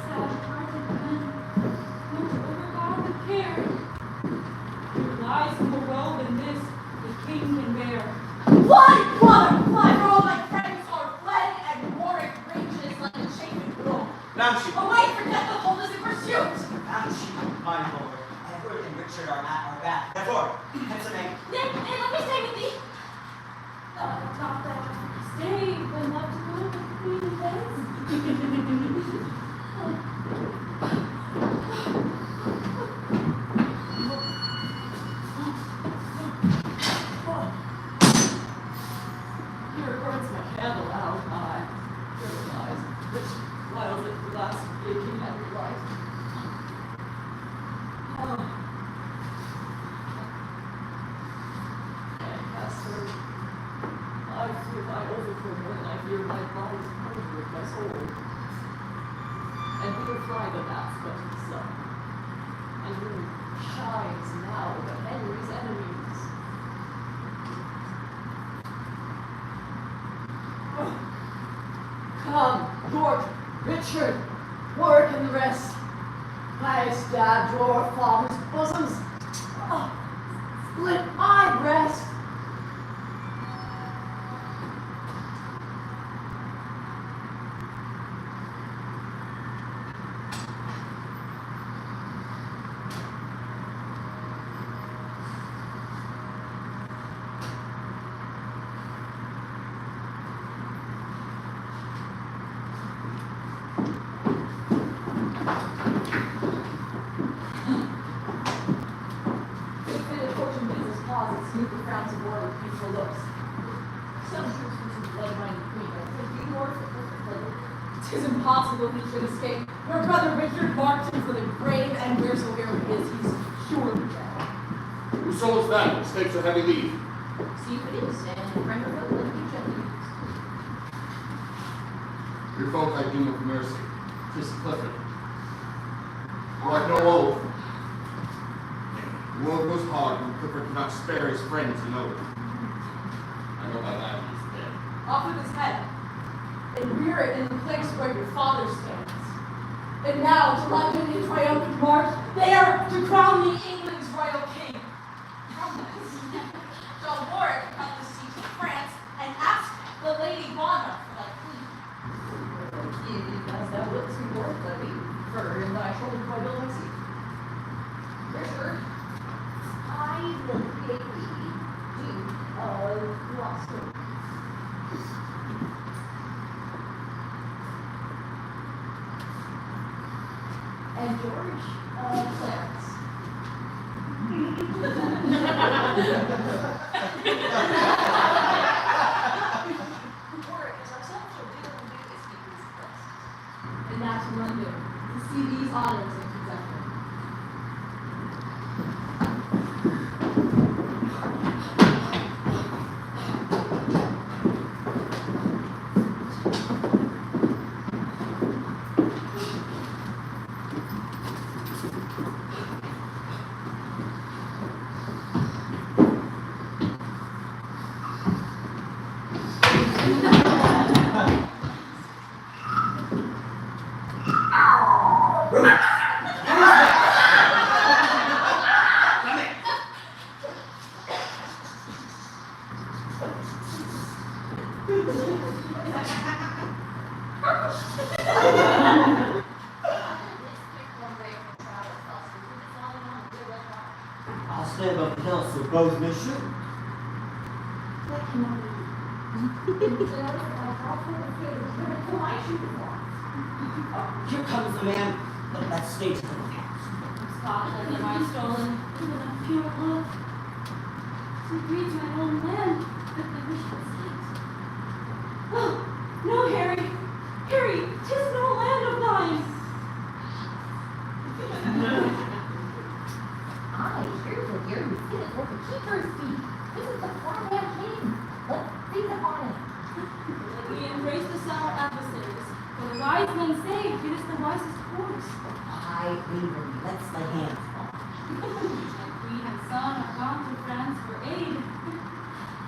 Sad-hearted men, don't overpower the care. There lies more woe than this the king can bear. Fly, brother, fly, for all my friends are fled, and Warwick rages like a chafing bull. Bounty, Away, forget the coldness in pursuit! bounty, my lord. Edward and Richard are at our back. Therefore, handsome maid, Nay, let me stay with thee. Not that stay, but not to go with the queen of beds. Here burns my candle out, my eyes, which while it lasts aching every light. Pastor, I fear my overthrow more than I fear my body's murder with my soul. And whither fly the gnats but to the sun? And who shines now but Henry's enemies? Come, York, Richard, Warwick, and the rest. I stabbed your father's bosoms. Split my breast. Smooth the frowns of war with peaceful looks. Some troops from some blood-minded queen, I think you more for perfect pleasure. 'Tis impossible he should escape. Your brother Richard marked him for the grave, and wheresoever he is, he's surely dead. Whose soul is that? It takes a heavy leave. See who it is, and bring her up with each other. Your folk I doom with mercy. 'Tis Clifford. Like no oath. The world goes hard when Clifford cannot spare his friends, you know. I know by that he's dead. Off with his head, and rear it in the place where your father stands. And now, to London in triumphant march, there to crown me England's royal king. John Warwick held the siege of France, and asked the Lady Bonner for thy queen. As thou wilt see Lord Levy, for in thy shoulder I will I see. Richard, I will pay thee Duke of Gloucester. and George Clarence. Warwick, as ourselves shall do and do as he is blessed. And that's London, to see these honors in possession. I'll stay above the hill so both may shoot. What can I do? Here comes the man. Let's stay to the house. Scotland am I stolen, even of pure love, to greet my own land that the wish was sent. Oh, no, Harry, Harry, 'tis no land of thine. I hear from here you fit it for the keeper's feet. This is the farmhand king. Let's feed upon it. We embrace the sour adversaries, for the wise men say it is the wisest course. Aye, Waverley, let's lay hands on. And queen and son are gone to France for aid.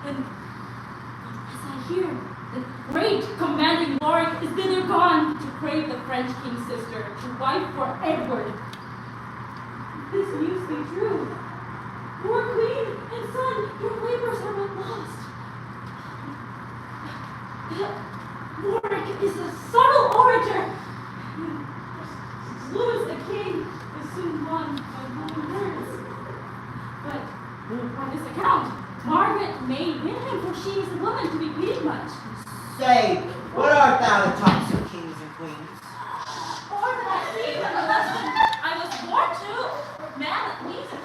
And as I hear, the great commanding Warwick is thither gone to crave the French king's sister to wife for Edward. If this news be true, poor queen and son, your labors are not lost. Warwick is a subtle orator. Louis the king is soon won by golden words. But on this account, Margaret may win him, for she is a woman to be pitied much. Say, what art thou that talks of kings and queens? Or that I see from the lesson I was born to, man that needs it.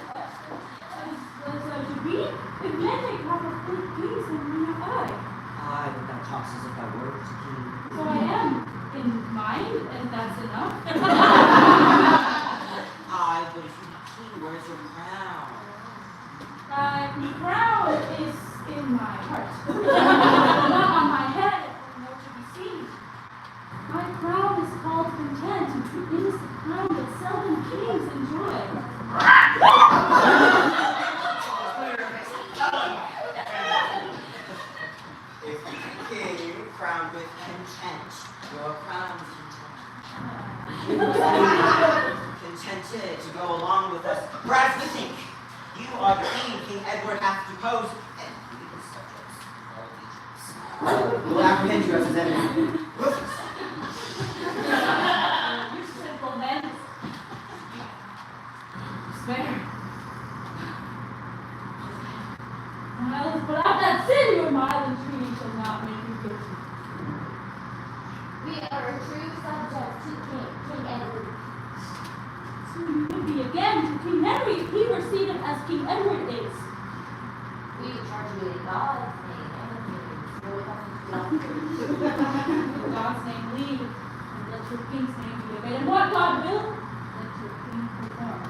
As to be, if men take proper good kings, then why not I? Aye, but thou talks as if thou wert a king. So I am, in mind, and that's enough. Aye, but if you be king, where's your crown? My crown is in my heart. Not on my head, nor to be seen. My crown is called content. It is the crown that seldom kings enjoy. If you be king, crowned with content, your crown's content. Contented to go along with us, whereas we think you are the king King Edward hath deposed, and we his subjects, all legions. We'll apprehend you as his enemy. You simple men. Spare. But of that sin, your mild entreaty shall not make you guilty. We are a true subject to King Edward. So you would be again to King Henry if he were seated as King Edward is. We charge you in God's name and the king's. No nothing to do. In God's name lead, and let your king's name be obeyed. And what God will, let your king perform.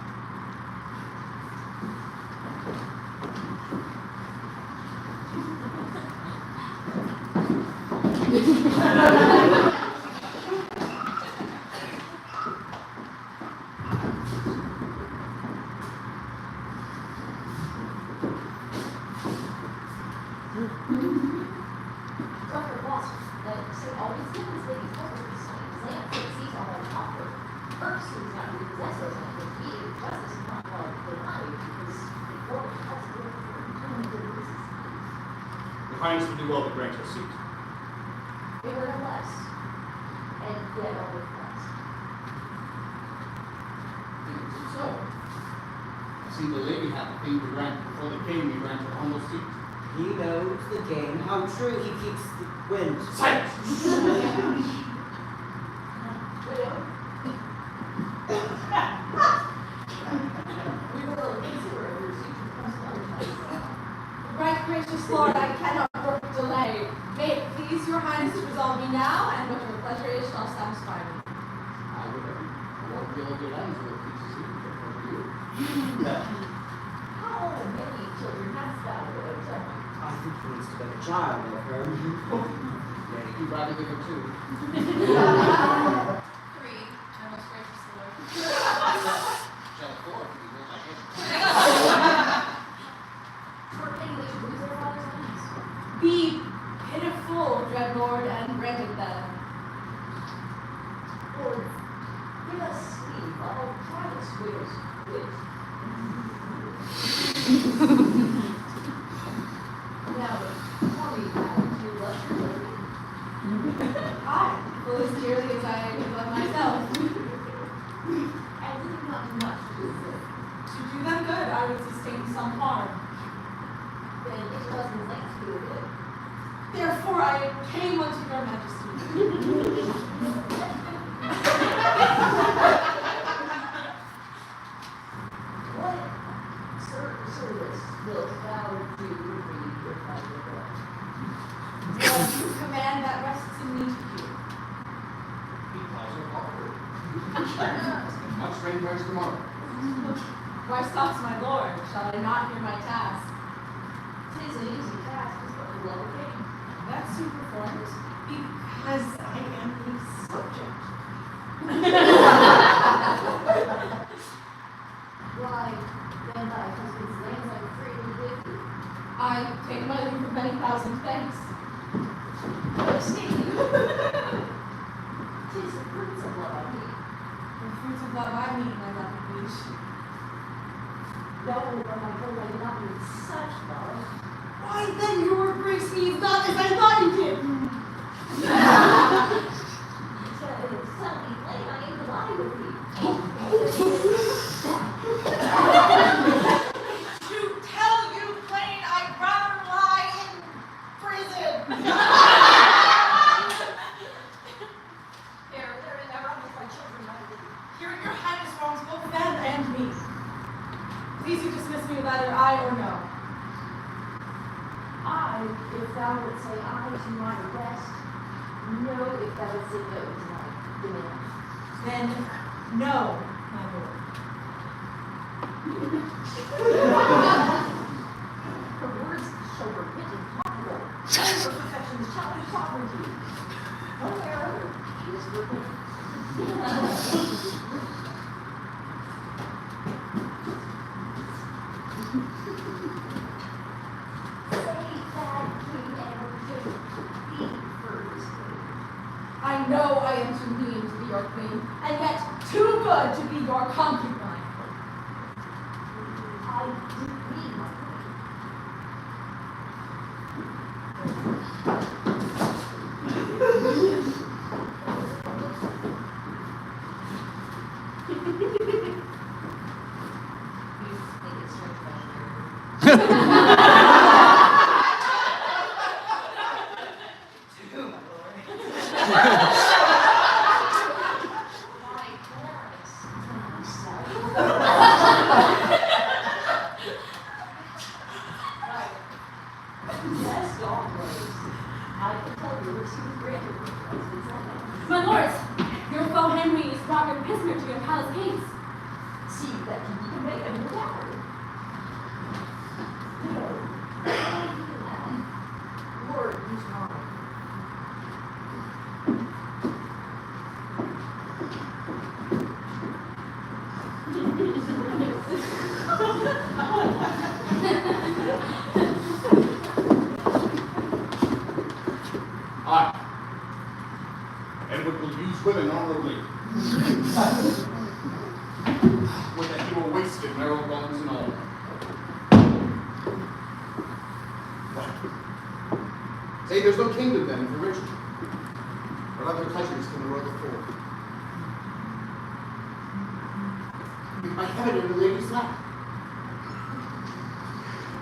Dr. Watson, that say always give his ladies over his land sees all our offer. First, he's not to possess us, and if he justice is not well denied, because the court has to determine the business. Your Highness would do well to grant your seat. They were no less, and yet are with Christ. So, I see the lady hath a thing to grant before the king may grant her humble seat. He knows the game, how true he keeps the wind. Silence! Right gracious Lord, I cannot brook delay. May it please your Highness to resolve me now, and what your pleasure is shall satisfy me. I would have walked the other lands with a piece of seat before you. How many children hast thou, Lord? Tell me. I think he needs to get a child of her. You'd rather give her two. 3, my most gracious Lord. Shall four, if you will my head. For any which lose their father's lands. Be pitiful, dread Lord, and grant it them. Lord, give us sleep, I'll try to swear wit. Now, tell me, madam, do you love your lady? I, full as dearly as I love myself. And did it not do much to do with it? To do them good, I would sustain some harm. Then it wasn't thanks to it. Therefore, I came unto your majesty. What service wilt thou do me if I will go? Well, you command that rests in me to do. Because of awkward. Much rain price tomorrow. Why stops my lord? Shall I not hear my task? 'Tis an easy task, is but the love of king. That's who performs. Because I am the subject. Why, then thy husband's lands I freely give thee. I take my leave with many thousand thanks. Tis the fruits of love I need. The fruits of love I mean, my lovely liege. No, but my whole life not with such love. Why then your grace means not as I thought you did. Suddenly late, I ain't lie with thee. To tell you plain, I'd rather lie in prison. Here, there is never with my children, my lady. Your highness wrongs both them and me. Please you dismiss me with either aye or no. I, if thou would say aye to my request, no, if thou would say no to my demand. Then no, my lord. Her words show her written possible. Her perfections shall be sovereignty. One way or other, she is forbidden. I know I am too mean to be your queen, and yet too good to be your concubine. I do need my queen. You think it's strange about my Clarence Best always. I can tell you it's too great for husband's land. My lords, your foe Henry is brought your prisoner to your palace gates. See that you can make him your dowry. No. Lord, use mine. I, Edward will use women honorably. Would that he were wasted, marrow bones and all. Say there's no kingdom then for Richard. What other pleasures can the world afford? My heaven in the lady's lap.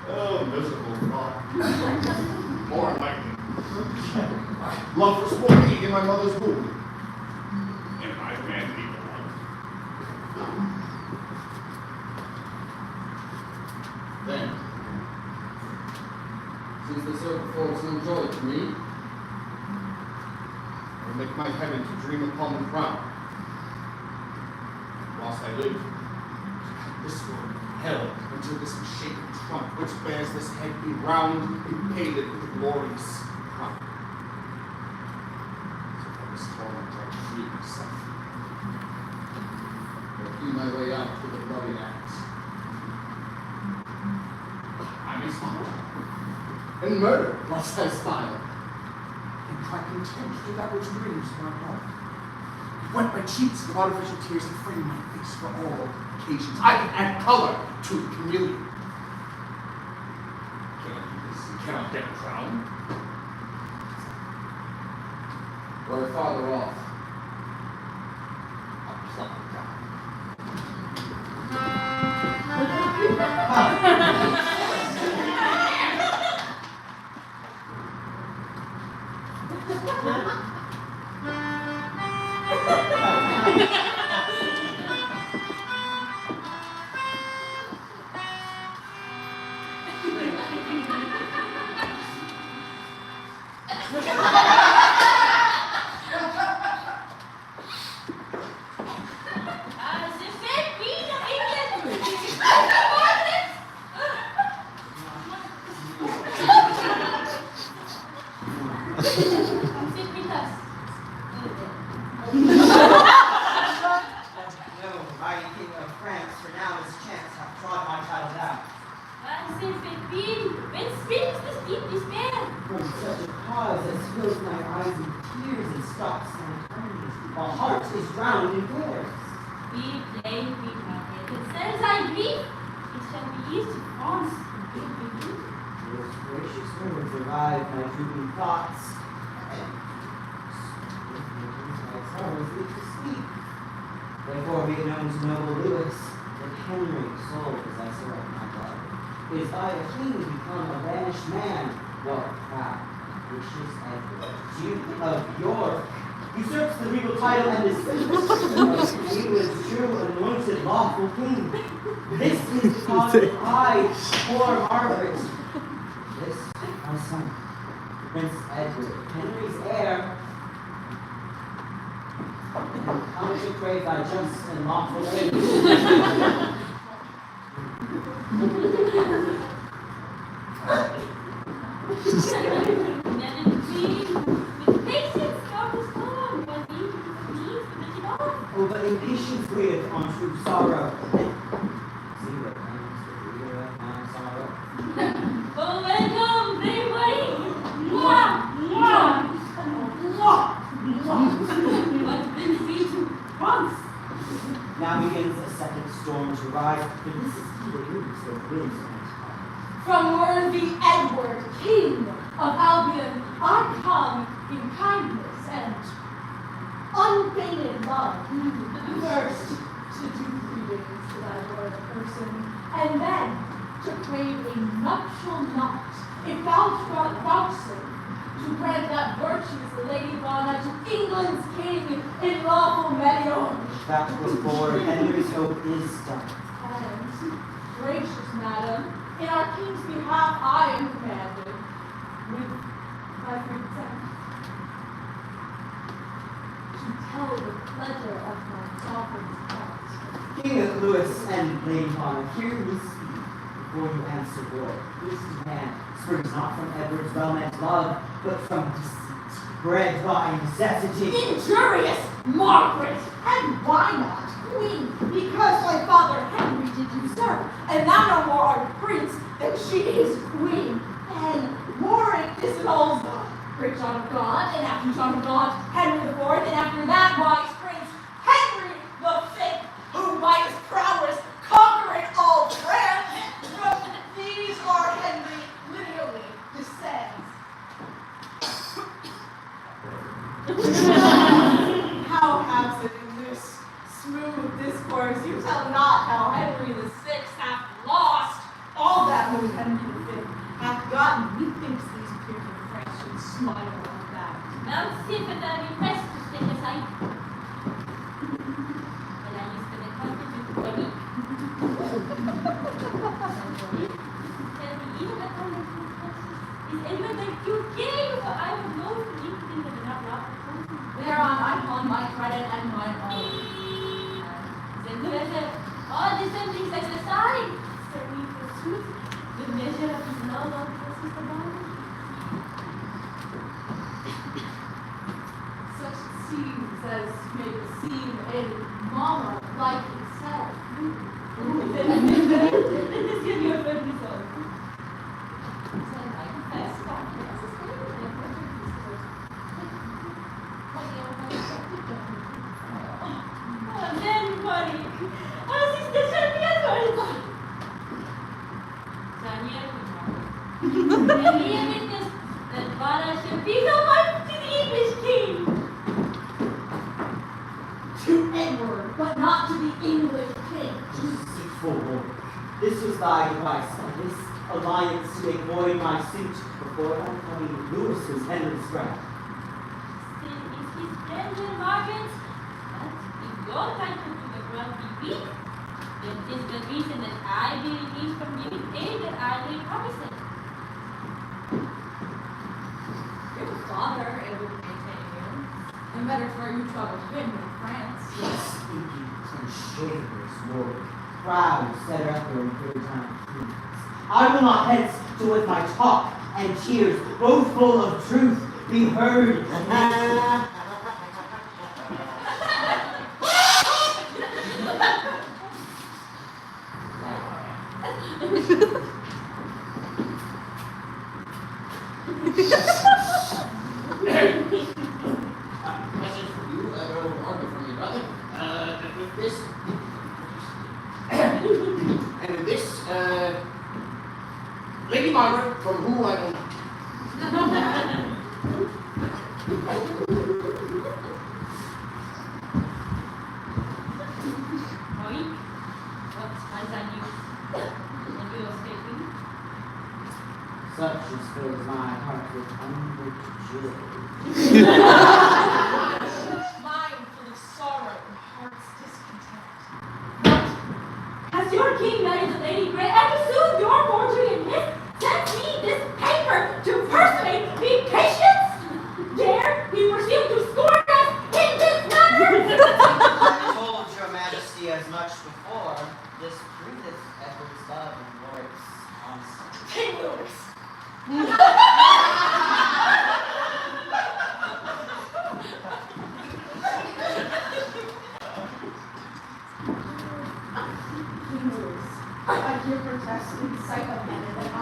Oh, miserable thought. More enlightening. Love for sport in my mother's womb. And my man people Then, since the servant affords no joy to me, I will make my heaven to dream upon the crown. Whilst I live, this world held until this shaken trunk which bears this head be round and painted with a glorious crown. So from this torment I free myself. I'll feel my way out with a bloody axe. I may smile, And murder, whilst I smile. and try contempt to that which grieves my heart. Wet my cheeks with artificial tears and frame my face for all occasions. I can add color to the chameleon. Cannot do this, and cannot get a crown. Or farther off. I'll pluck it down. As if it be the England! Sit with us. No, mighty king of France, for now his chance hath trod my title down. As if it be, when speaks this deep despair. From such a cause as fills my eyes in tears and stops my tongue, my heart is drowned in cares. We play, we happy. It says I grieve. It shall be eased to France and give relief. Those gracious words revive my drooping thoughts, and my sorrows lead to sleep. Therefore be it known to noble Louis that Henry, sold as I select my blood, is by a king become a banished man, while proud, vicious Edward, Duke of York, usurps the regal title and is he was true anointed lawful king. This is the cause that I, poor Margaret, this my son, Prince Edward, Henry's heir, and come to crave thy just and lawful aid. Then it be, with patience, God is gone, when he needs to make it off. Oh, but impatience waiteth on true sorrow. See what comes the reader of my sorrow. Oh, welcome, very wait. Mwah, mwah, mwah, mwah. What brings thee to France? Now begins a second storm to rise, but this is he that moves the winds on his heart. From worthy Edward, King of Albion, I come in kindness and unfeigned love. First, to do greetings to thy royal person, and then to crave a nuptial knot, if thou vouchsafe to grant that virtues the Lady Donna to England's king in lawful marriage. That was for Henry's hope is done. And, gracious madam, in our king's behalf I am commanded, with thy consent, to tell the pleasure of my sovereign's heart. King Louis and Lady Donna, hear me speak before you answer war. This man springs not from Edward's well-meant love, but from deceit, bred by necessity. Injurious Margaret! And why not queen? Because my father Henry did usurp, and thou no more art prince than she is queen. And Warwick is an old great John of God, and after John of God, Henry the Fourth, and after that wise prince, Henry the Fifth, who by his prowess conquering all France. These are Henry lineally descends. How has it in this smooth discourse? You tell not how Henry the Sixth hath lost all that whom Henry the Fifth hath gotten. Methinks these people of France should smile at that. Now see if it are request to step aside. And I used to the constitute for me. Tell me, even the constitute is Edward the Duke king, for I would know from anything that not rob the country. Thereon I pawn my credit and my own. The measure, all dissemblings set aside, certainly pursuit, the measure of his love of justice above. Such scenes as may seem a mama like itself. Let us hear your first result. Then I confess that as a slave and a pleasure discourse. Then, buddy, as is the champion, Daniel, and he witnessed that Vara should be the wife to the English king. To Edward, but not to the English king. Deceitful woman, this was thy device, this alliance to make void my suit before oncoming Louis was Henry's crown. his splendid margins. But if your title to the crown be weak, then is the reason that I be released from giving aid that I may promise it. Your father ever maintain you. No matter where you traveled him in France. Yes, indeed, unshameless lord, proud setter up your good time. I will not hence to with my talk and cheers, both full of truth, be heard. Message for you, no argument from your brother. With this. And with this, Lady Margaret, from who I don't know. Moik, what has I news? And you escaping? Such as fills my heart with unbooked joy. Mine full of sorrow and heart's discontent. Has your king married the Lady Grey and pursued your fortune in his? Sent me this paper to personate me patience? Dare he presume to scorn us in this manner? I told your majesty as much before. This proveth Edward's love and Warwick's honesty. King Louis. King Louis, I here protest in sight of heaven that I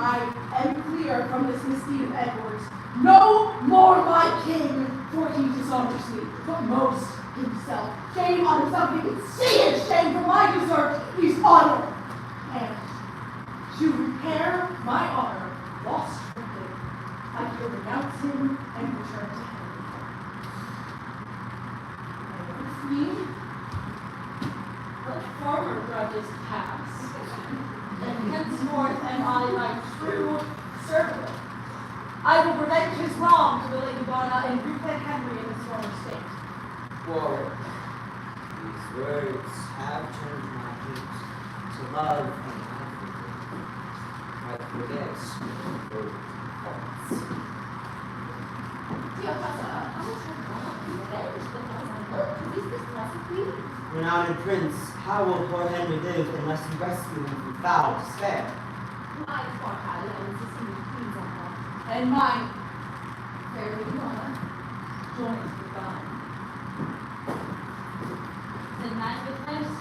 am clear from this misdeed of Edward's. No more my king, for he dishonors me, but most himself. Shame on himself, he can see his shame for my desert, he's honor. And to repair my honor lost from him, I here renounce him and return to heaven. My young queen, Let former grudges pass. And henceforth am I thy true servant. I will revenge his wrong to the Lady Bona and refit Henry in his former state. Warwick, these words have turned my hate to love and apathy. I forget both faults. Dear Papa, I was wrong. Revenge because I love to is this blessed queen. Renowned prince, how will poor Henry live unless you rescue him from foul despair? My Farhad and insisting with queen's honor. And mine, fair Lady Bona, joins with thine. Then mine with hers,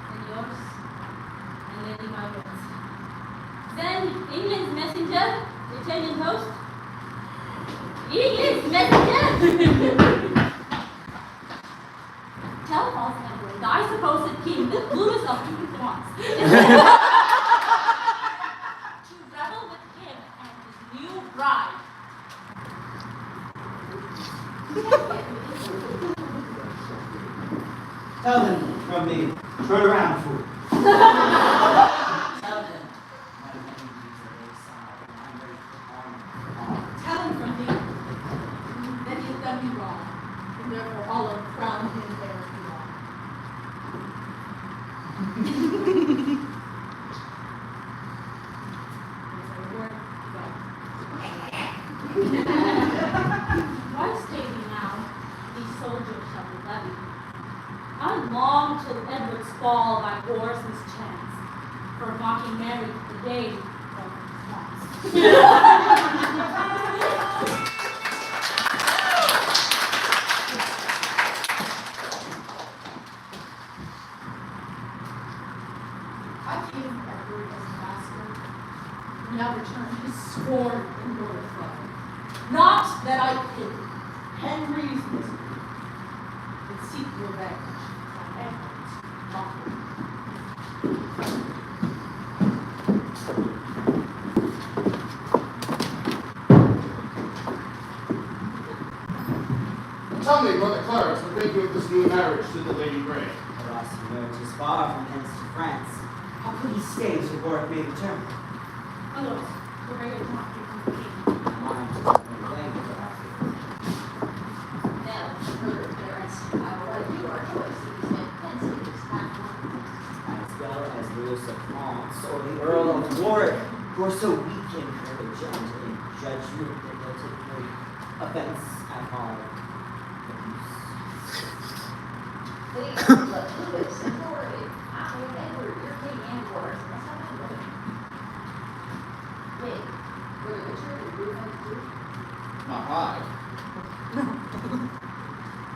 and yours, and Lady Margaret's. Then England's messenger, returning host. England's messenger! Tell false Edward, thy supposed king, that Louis of France, is to revel with him and his new bride. Tell them from me, turn around, fool. Tell them when Henry leaves the lakeside and I'm ready for armor. Tell him from me that he has done me wrong, and therefore all of crown him there belong. Why stay we now? These soldiers shall be levied. I long till Edward's fall by war's mischance, for mocking Mary the day of his I came from Edward as a master, and now return his sworn and Lord throne. Not that I pity Henry's misery, but seek revenge on Edward's mockery. Tell me, Brother Clarence, what think you of this new marriage to the Lady Grey? Alas, it is far from hence to France. How could he stay till Warwick may return? Alas, the very not be complete. My mind is not in vain, but I feel. Now, heard or the Earl of Warwick, who are so weak in courage and in judgment that they'll take no offense at our abuse. Please, look, Louis, and Rory. I mean, Edward, you're king and yours. That's not my brother. Wait, were you Richard or you and you? Not I.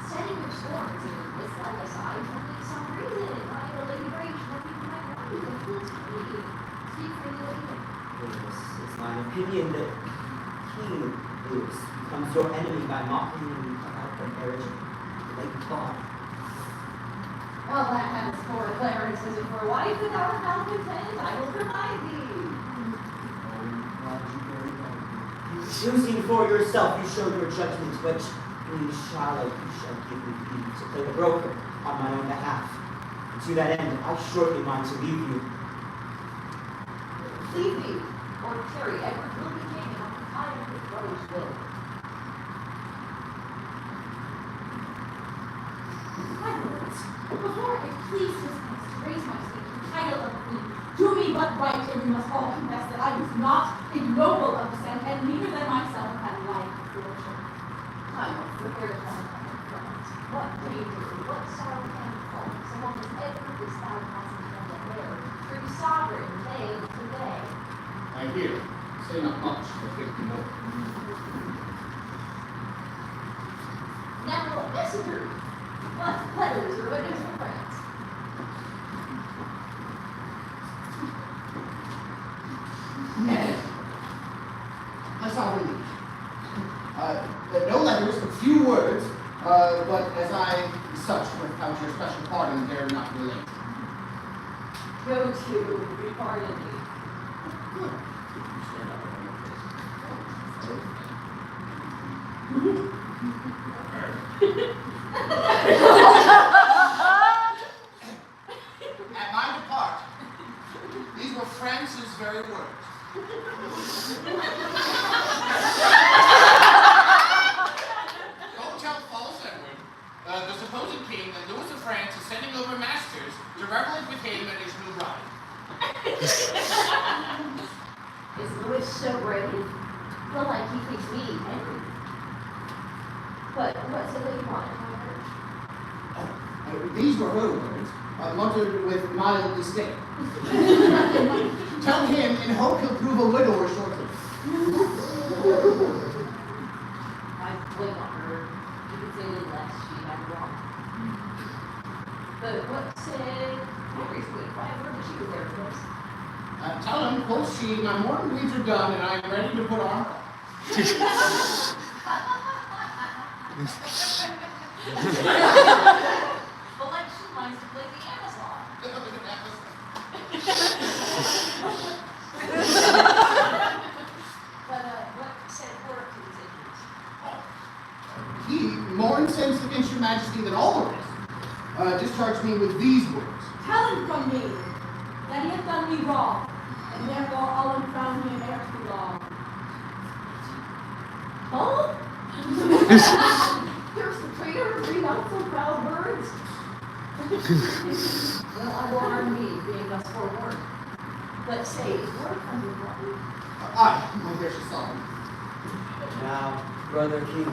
Setting your storms in this light aside for some reason. I know Lady Rage, more people might want you than feels free. Speak for you later. It's my opinion that King Louis becomes your enemy by mocking you about the marriage of the late father. Well, that has poor Clarence as for a wife without a malcontent. I will provide thee. Choosing for yourself, you show your judgment, which being shallow, you shall give me leave to play the broker on my own behalf. And to that end, I shortly mind to leave you. Leave me, or Terry, Edward will be king, and I am his brother's will. My lords, before it please his grace to raise my state to the title of queen, do me but right, and you must all confess that I was not ignoble of descent, and neither than myself had life fortune. I must prepare to find my friends. What danger, what sorrow and fault, so long as Edward is thou passing from the air, true sovereign, day to day. I hear. Say not much, but think more. Never a messenger. What letters or witness from France? I saw relief. No letters, a few words, but as I such without your special pardon, dare not relate. Go to, pardon me. Good. At my depart, these were France's very words. Don't tell false Edward, the supposed king, that Louis of France is sending over masters to revel with him and his new bride. Is Louis so brave? Well, like he thinks me, Henry. But what's the lady want? These were her words, muttered with mild disdain. Tell him in hope he'll prove a widower shortly. I blame on her. You could say a little less, she might be wrong. But what said Henry's queen? Why I heard that she was there for this. Tell him, quoth she, my morning weeds are done and I am ready to put on. Election lines to play the Amazon. But what said Warwick to his enemies? He, more incensed against your majesty than all the rest, discharged me with these words. Tell him from me that he hath done me wrong, and therefore I'll unfrown him ere too long. Oh? Here's the traitor, read out some proud words. Well, I will arm me, being thus forewarned. But say, is Warwick under button? Aye, my gracious sovereign. Now, brother king,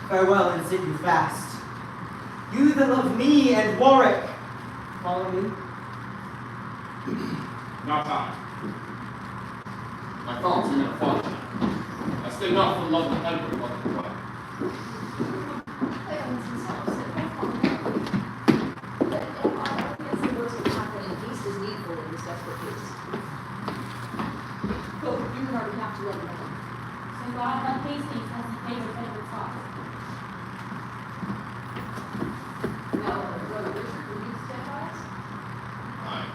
farewell and sit you fast. You that love me and Warwick, follow me. Not I. My thoughts are in a father. I stay not for love with Edward, but with wife. Clarence himself said, "I follow you." But I fancy those who happen in haste is needful in this desperate case. Go, you can already have to let him know. So God that Hastings has the favor of Edward's heart. Now, brother Richard, will you stand by us? Aye.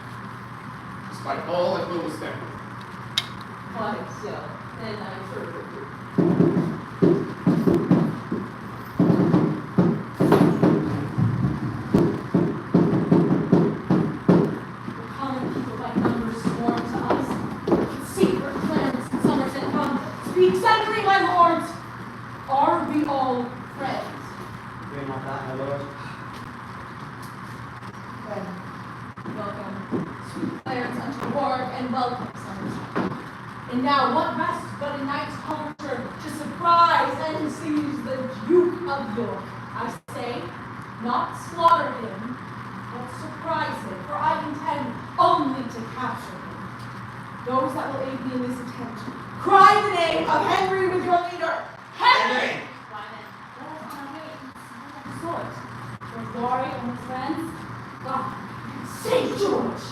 Despite all that will stand. Quite so. Then I'm sure of you. Common people by numbers sworn to us. Secret Clarence and Somerset come. Speak suddenly, my lords. Are we all friends? Fear not that, my lord. Then, welcome, sweet Clarence, unto Warwick, and welcome, Somerset. And now what rests but a knight's culture to surprise and seize the Duke of York? I say, not slaughter him, but surprise him, for I intend only to capture him. Those that will aid me in this attempt, cry the name of Henry with your leader. Henry! Simon, let us on our way and see what sort. There's Warwick and his friends. God, St. George!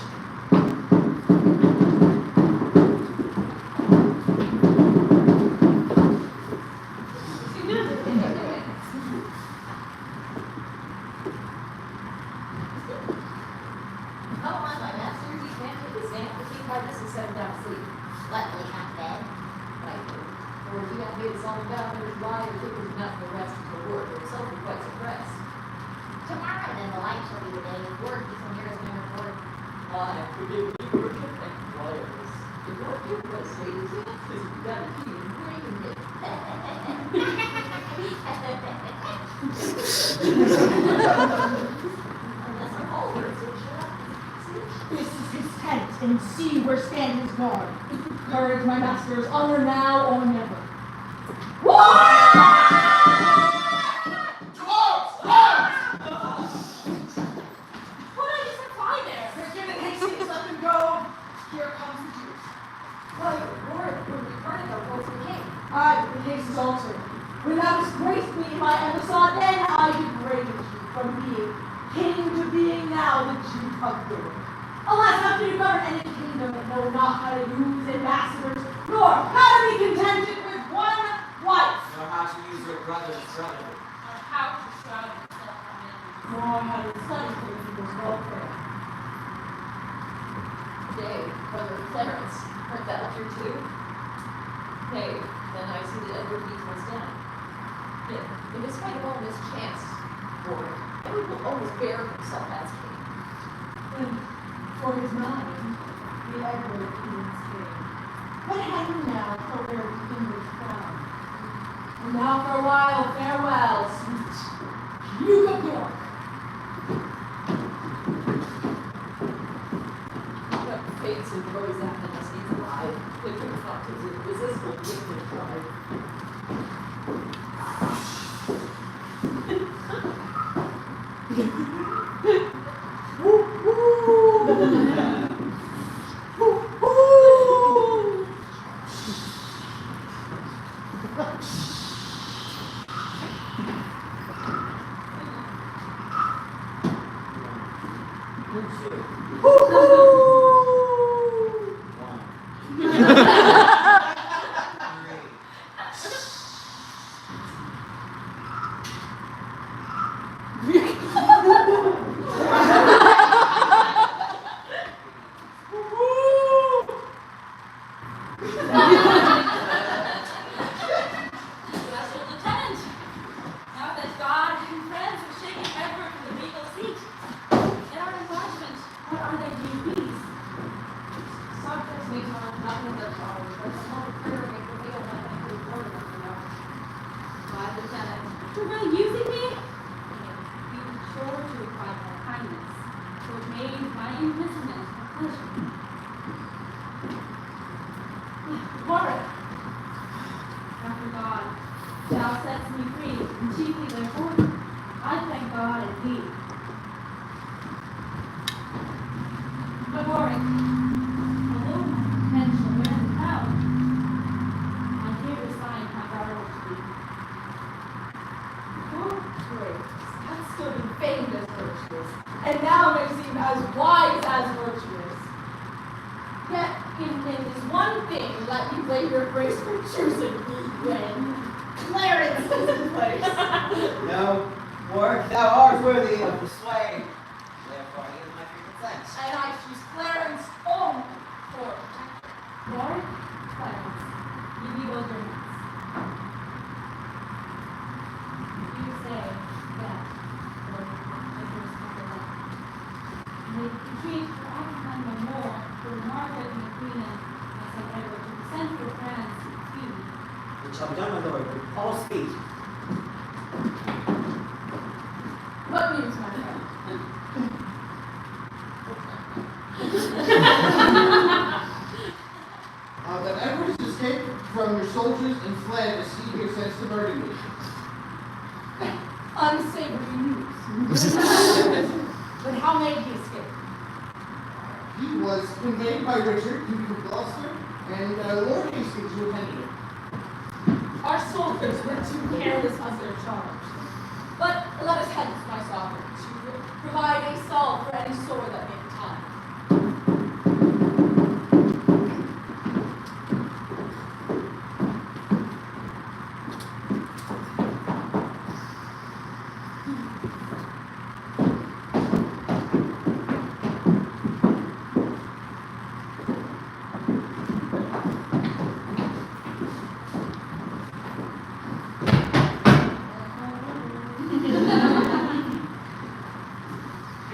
Come on, my master, you can't take a stand for King Titus and set him down to sleep. Let me have bed. Right. Or if you have made us all down, there's why and think there's enough for the rest of the work, or himself be quite suppressed. Tomorrow then the light shall be the day of work, you can hear us in report. I forgive you, worship, and quietness. If what you was, ladies, is got a key and bring it. Unless I'm older, so shut up. This is his tent, and see where stands his guard. Courage, my masters, honor now or never. what did I just apply there? Forgive it, Hastings, let them go. Here comes the Duke. Well, Warwick would be part of the votes of the king. Aye, but the case is altered. When thou disgraced me in my embassy, then I degraded you from being king to being now the Duke of York. Alas, how can you govern any kingdom that know not how to use ambassadors, nor how to be contented with one wife, Know how to use your brother's brother. Or how to shroud yourself from it. nor how to study for the people's welfare? Nay, brother Clarence, art thou here too? Nay, then I see that Edward beats us down. Yet, in despite of all mischance, Warwick, Edward will always bear himself as king. And for his mind, the Edward Queen's king. But Henry now for where the English crown. And now for a while, farewell, sweet Duke of York. What fates and glories that must needs alive, which are not to irresistible gift of pride. Special lieutenant. Now that God and friends have shaken Edward from the regal seat, in our enlargement, what are their duties? Subjects may tell nothing of their powers, but small prayer may prevail by the report of the hour. My lieutenant, You're really using me? Be sure to requite my kindness, for it made my imprisonment a pleasure. Warwick, after God, thou sets me free, and chiefly therefore, I thank God and thee. But Warwick, although my pen shall wear the crown, I here resign my daughter to thee. Your grace hath stood in fame as virtuous, and now may seem as wise as virtuous. Yet in this one thing let me blame your grace for choosing me when Clarence is in place. No, Warwick, thou art worthy of the sway. Therefore, I give my free consent. And I choose Clarence only for protector. Lord, Clarence, you be both your hands. You say that, Lord, I first have the left. And they retreat, for I can find no more, for Margaret and the Queen and my son Edward to send for France to you. It shall be done, my lord, with all speed. What news, my friend? unsavory news. But how may he escape? He was conveyed by Richard, Duke of Gloucester, and Lord Hastings, who attended him. Our soldiers were too careless of their charge. But let us hence, my sovereign, to provide a salve for any sore that may be time.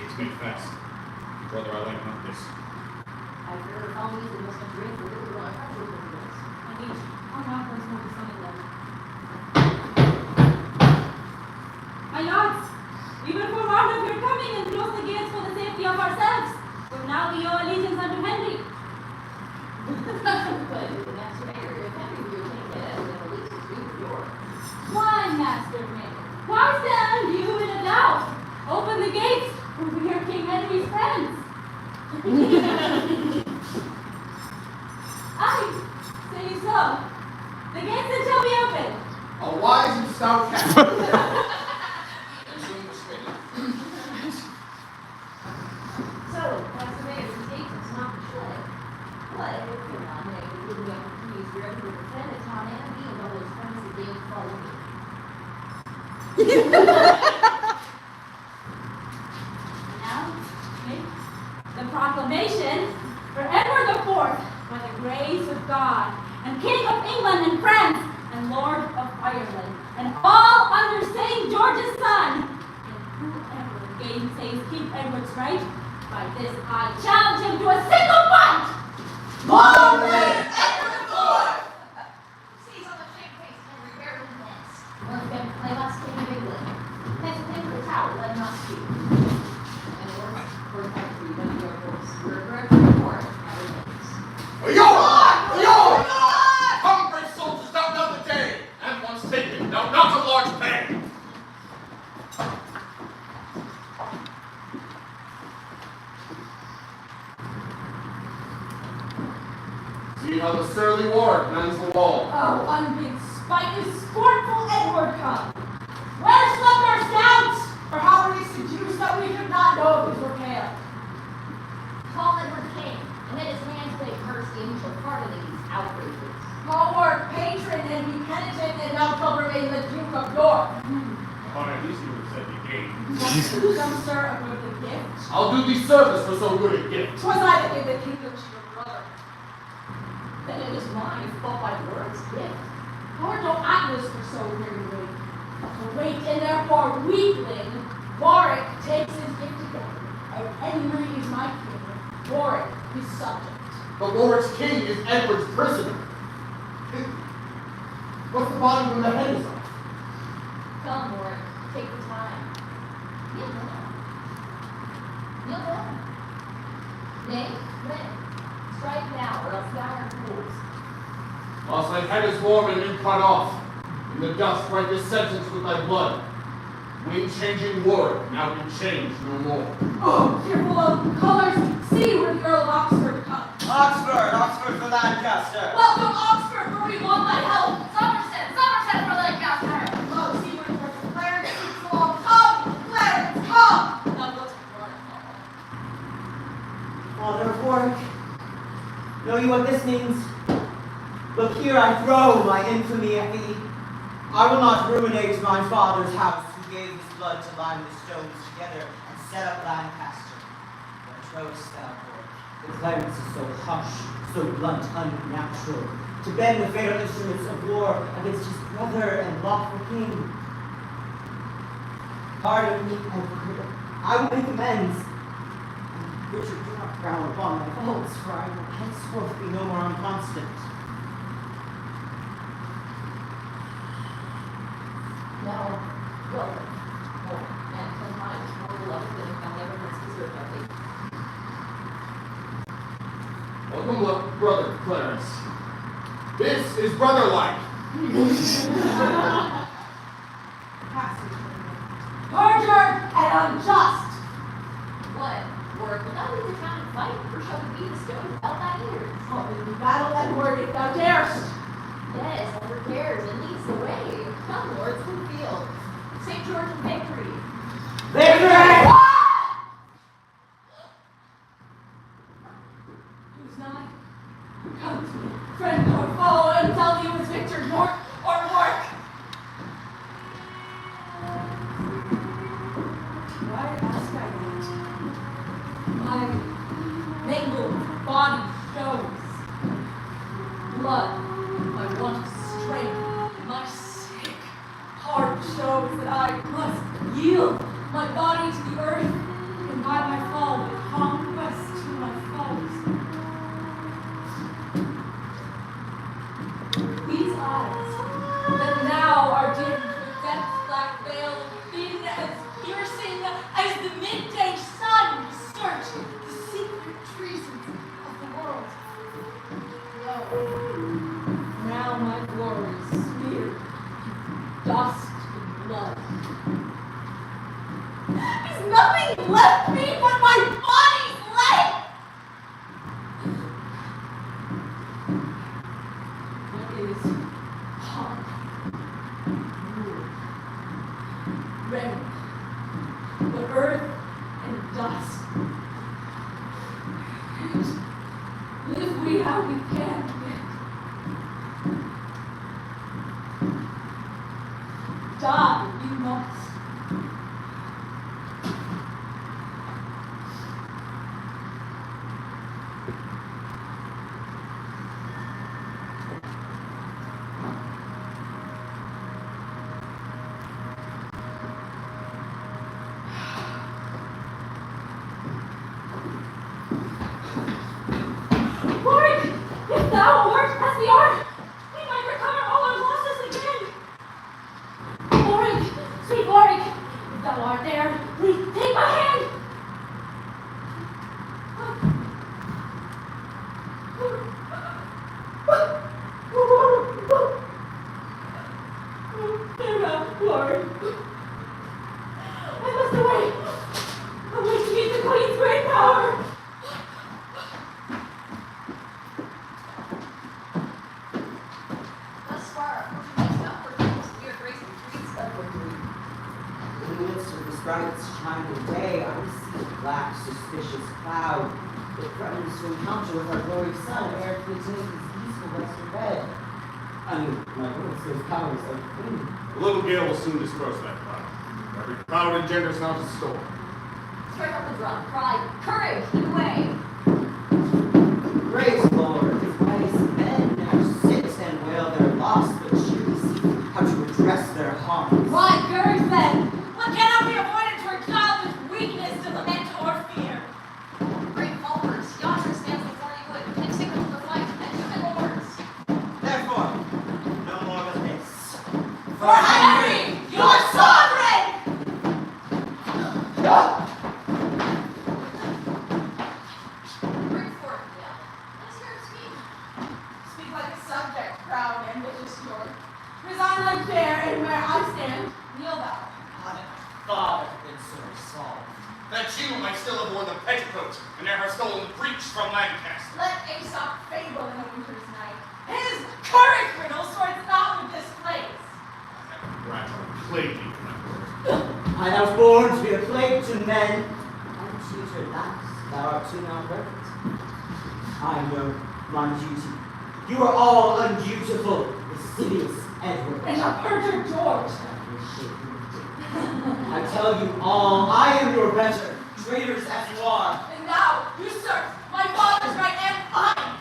It's made fast. Brother, I like not this. I heard always it must have drink for little while. I was looking at this. I need you. I'm not going to be something like My lords, we were forewarned of your coming and closed the gates for the safety of ourselves. For now we owe allegiance unto Henry. But that's fair. If any of you take it, then at least it's you for yours. Why, Master Mayor? Why stand you in a doubt? Open the gates, for we are King Henry's friends. I say so. The gates shall be open. A wise and stout captain. So, that's the way it takes us not to play. But if you're not making it, we have to use your own to defend it, Tom and me and all those friends that didn't follow me. Now, make the proclamation for Edward IV, by the grace of God, and King of England and France, and Lord of Ireland, and all under St. George's son, and whoever gainsays King Edward's right, by this I challenge him to a single fight! Long live Edward IV! Seize on the shame-faced Henry Barely Ness. Once again, play last king of England. Next thing for the tower, let not speak. And we're back for you, one of your voice. We're a direct report, now remains. Ayod! Come, brave soldiers, not another day! And once taken, now not a large pay. See how the surly Warwick mends the wall. Oh, unbid spite is scornful Edward come. Where slept our scouts? Or how were we seduced that we could not know of his repale? Call Edward King, and let his hands play mercy and he shall pardon these outrages. Call Warwick patron and be penitent, and thou shalt remain the Duke of York. Or at least you would have said the game. Do some sir a good gift. I'll do thee service for so good a gift. 'Twas I that gave the kingdom to your brother. Then it is mine, fought by words, gift. Lord no Atlas for so weary wait. To wait and therefore weakling, Warwick takes his gift together. And Henry is my king, Warwick his subject. But Warwick's king is Edward's prisoner. What's the body when the head is off? Come, Warwick, take the time. Kneel down. Kneel down. Nay, when? Strike now, or else thou art fools. Whilst thy head is warm and you cut off, in the dust write this sentence with thy blood. Wind-changing Warwick now can change no more. Oh, fearful of colors, see where the Earl of Oxford comes. Oxford for Lancaster. Welcome, Oxford, where we want thy help. Somerset for Lancaster! Oh, see where Clarence seeks along. Come, Clarence, come! Now let's run it all. Father of Warwick, know you what this means? Look here, I throw my infamy at thee. I will not ruinate my father's house, who gave his blood to line the stones together and set up Lancaster. What knowest thou, Warwick? The Clarence is so harsh, so blunt, unnatural, to bend the fatal instruments of war against his brother and lawful king. Pardon me, Edward. I will make amends. And Richard, do not frown upon my faults, for I will henceforth be no more unconstant. Now, welcome, Warwick, and 10 times more beloved than if thou never hadst deserved our fate. Welcome, brother Clarence. This is brother-like. Passage, St. George and Victory. Victory! Who's not? Come to me, friend or foe, and tell me it was Victor York or Wark. Why ask I that? My mangled body shows blood, my want of strength, my sick heart shows that I must yield my body to the earth, and by my fall with conquest to my foes. These eyes that now are dimmed with death's black veil, thin as piercing as the midday sun, search the secret treasons of the world. Lo, now my glory is smeared in dust and blood. There's nothing left me but my body's life! What is hard, red, but earth and dust. And live we how we can yet. Die we must. Warwick, if thou wert as the art, we might recover all our losses again. Warwick, sweet Warwick, if thou art there, please take my hand. Farewell, Warwick. I must away. Away to meet the Queen's great power. Thus far, Portuguese upward comes to your grace and treats. In the midst of this bright, shining day, I see a black, suspicious cloud that threatens to encounter with our glorious sun ere it takes his peaceful western bed. I mean, my voice goes powers like a queen. A little gale will soon disperse that cloud. Every cloud engenders not a storm. Strike up the drum, cry, courage, lead the way. Praise the Lord, his wise men now sit and wail their loss, but surely see how to redress their harms. Right, courage then. What cannot be avoided for a childish weakness to lament or fear? Great followers, yonder stands before you would, and signal the flight, and human lords. Therefore, no more of this. For Henry, your sovereign! Bring forth the yell. Let's hear it speak. Speak like a subject, proud, ambitious York. Resign thy chair, and where I stand, kneel thou. God and my father have been so resolved. That you might still have worn the petticoat and ne'er have stolen the breech from Lancaster. Let Aesop fable in a winter's night. His courage riddle sorts not with this place. I have a gradual plague you, my lord. I was born to be a plague to men, and tutor that thou art too now perfect. I know my duty. You are all undutiful, insidious Edward. And a perjured George. I tell you all, I am your better, traitors as you are. And now usurp my father's right and mine.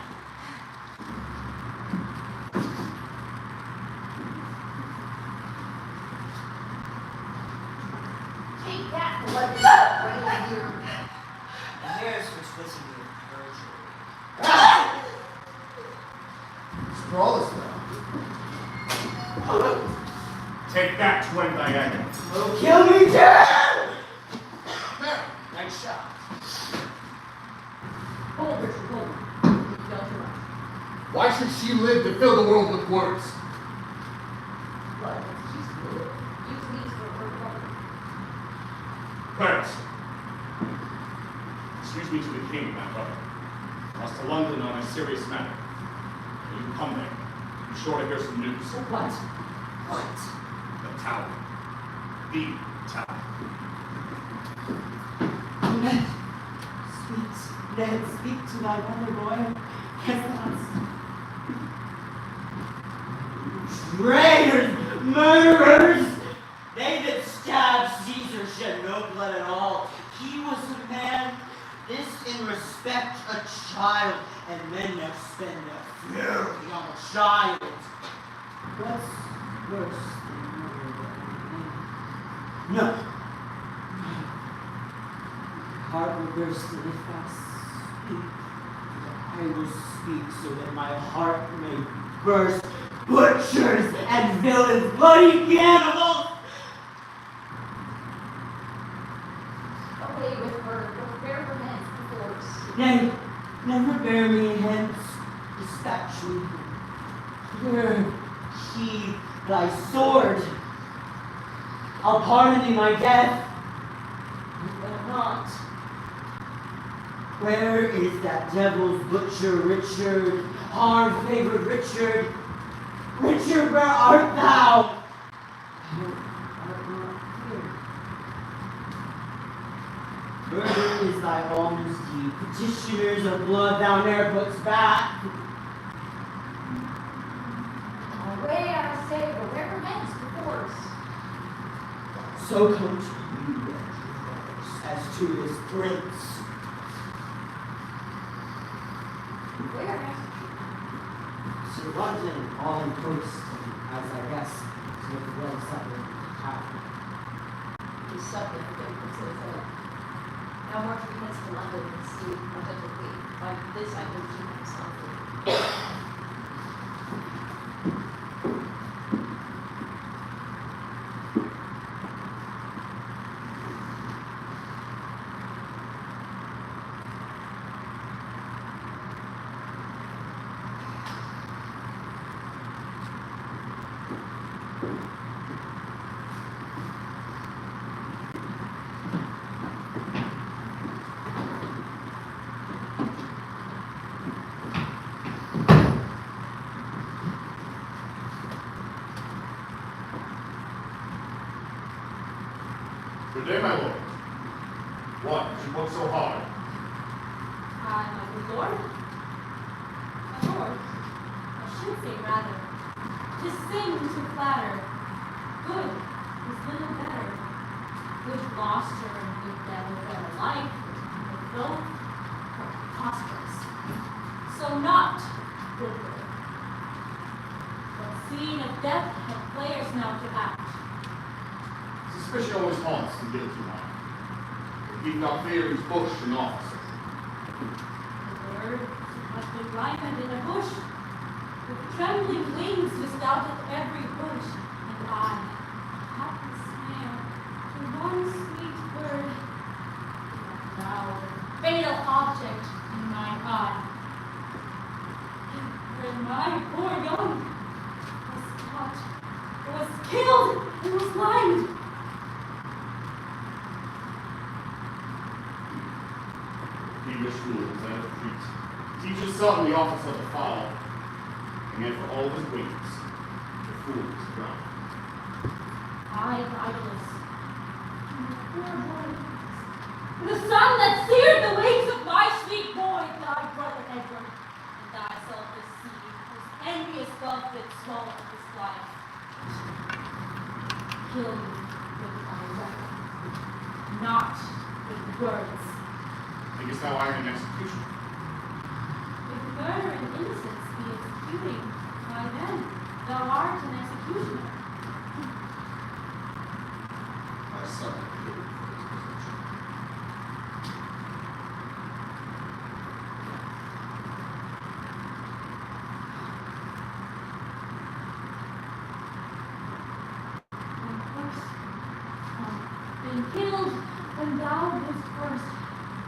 Take that, blood right here. And here's for twisting me of perjury. Sprawl us now. Take that, twin diagonal. Oh, kill me dead! There, nice shot. Hold, Richard, hold. You don't run. Why should she live to fill the world with words? Blood, she's good. Use these for her brother. Clarence. Excuse me to the king, my brother. Must to London on a serious matter. When you come there, be sure to hear some news. What? The tower. the town. Ned, sweet Ned, speak to thy mother, boy. Yes, traitors, murderers! They that stabbed Caesar shed no blood at all. He was a man, this in respect a child, and men never spend their fury on a child. What's worse than murder? No. Heart will burst if I speak. I will speak so that my heart may burst. Butchers and villains, bloody cannibals! Away with her, or bear her hence before us. Nay, never bear me hence, dispatch me. Here, sheathe thy sword. I'll pardon thee my death, but not. Where is that devil's butcher Richard, hard-favored Richard? Richard, where art thou? Thou art not here. Murder is thy alms deed, petitioners of blood thou ne'er puts back. Away, I say, or bear her hence before us. So come to you, brothers, as to this prince. Where? To London, all in post, as I guess, to make the well supper happen. He supped at the banquet, so it's over. Now march we hence to London and see authentically. By this I will keep myself. Good day, my lord. What? You look so hard. My good lord? My lord, I should say rather, to sing to flatter. Good is little better. Good posture and good devil better alike, but both are prosperous. So not good will. But scene of death have players now to act. Suspicion always haunts the guilty mind. Keep not theories pushed in officer. The bird must be ripened in a bush. With trembling wings just out at every bush, and I, happy snail, to one sweet bird, but thou, the fatal object in mine eye. When my poor young was caught, was killed, and was limed. English rules that of Crete. Teach his son the office of the fowl, and yet for all his wings, the fool is drowned. I, idleness, poor boy, the sun that seared the wings of my sweet boy, thy brother Edward, and thyself deceived, whose envious love did swallow up his life. Kill you with my weapon, not with words. Thinkest thou I am an executioner? If murder and innocence be executing, why then, thou art an executioner. My son killed for his position. And first, been killed when thou didst first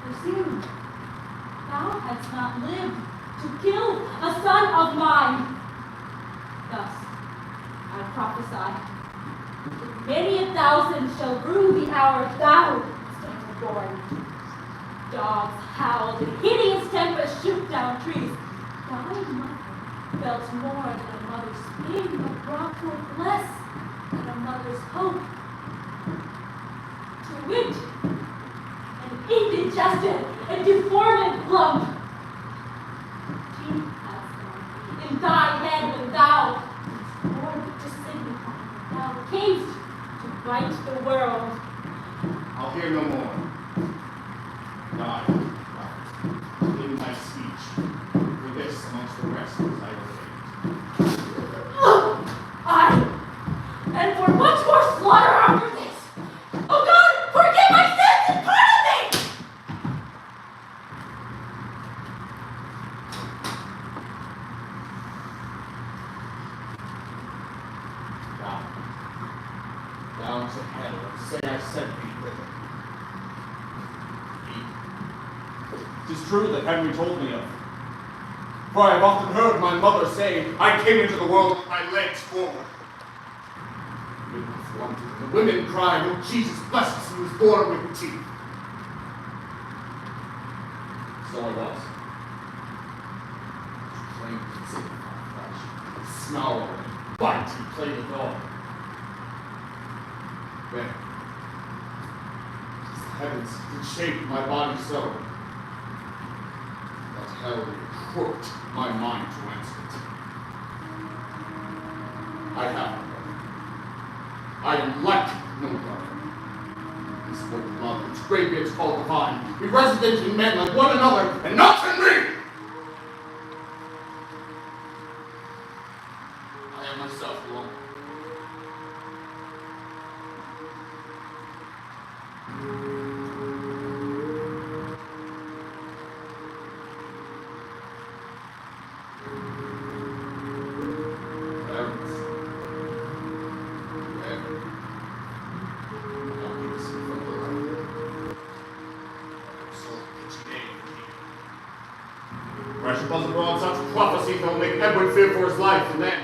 pursue. Thou hadst not lived to kill a son of mine. Thus, I prophesy, that many a thousand shall rue the hour thou wast born. Dogs howled and hideous tempests shoot down trees. Thy mother felt more than a mother's pain, but brought forth less than a mother's hope. wit, an indigested and deformed lump. King hast thou in thy head when thou, born to signify, thou camest to right the world. I'll hear no more. Die, in my speech, for this amongst the rest is I Aye, and for much more slaughter after this. Oh God, forgive my sins and pardon me! down to hell and say I sent thee thither. Tis true that Henry told me of. For I have often heard my mother say, I came into the world with my legs forward. The women cried, oh Jesus bless us, he was born with teeth. So I was. Plain and signify flesh, snarl and bite and play with all. Then, as the heavens did shape my body so, that hell crooked my mind to answer it. I have no brother. I am like no brother. This old love, its graybeards called divine, be resident in men like one another, and not in me! I am myself alone. Rash above such prophecies that will make Edward fear for his life, and then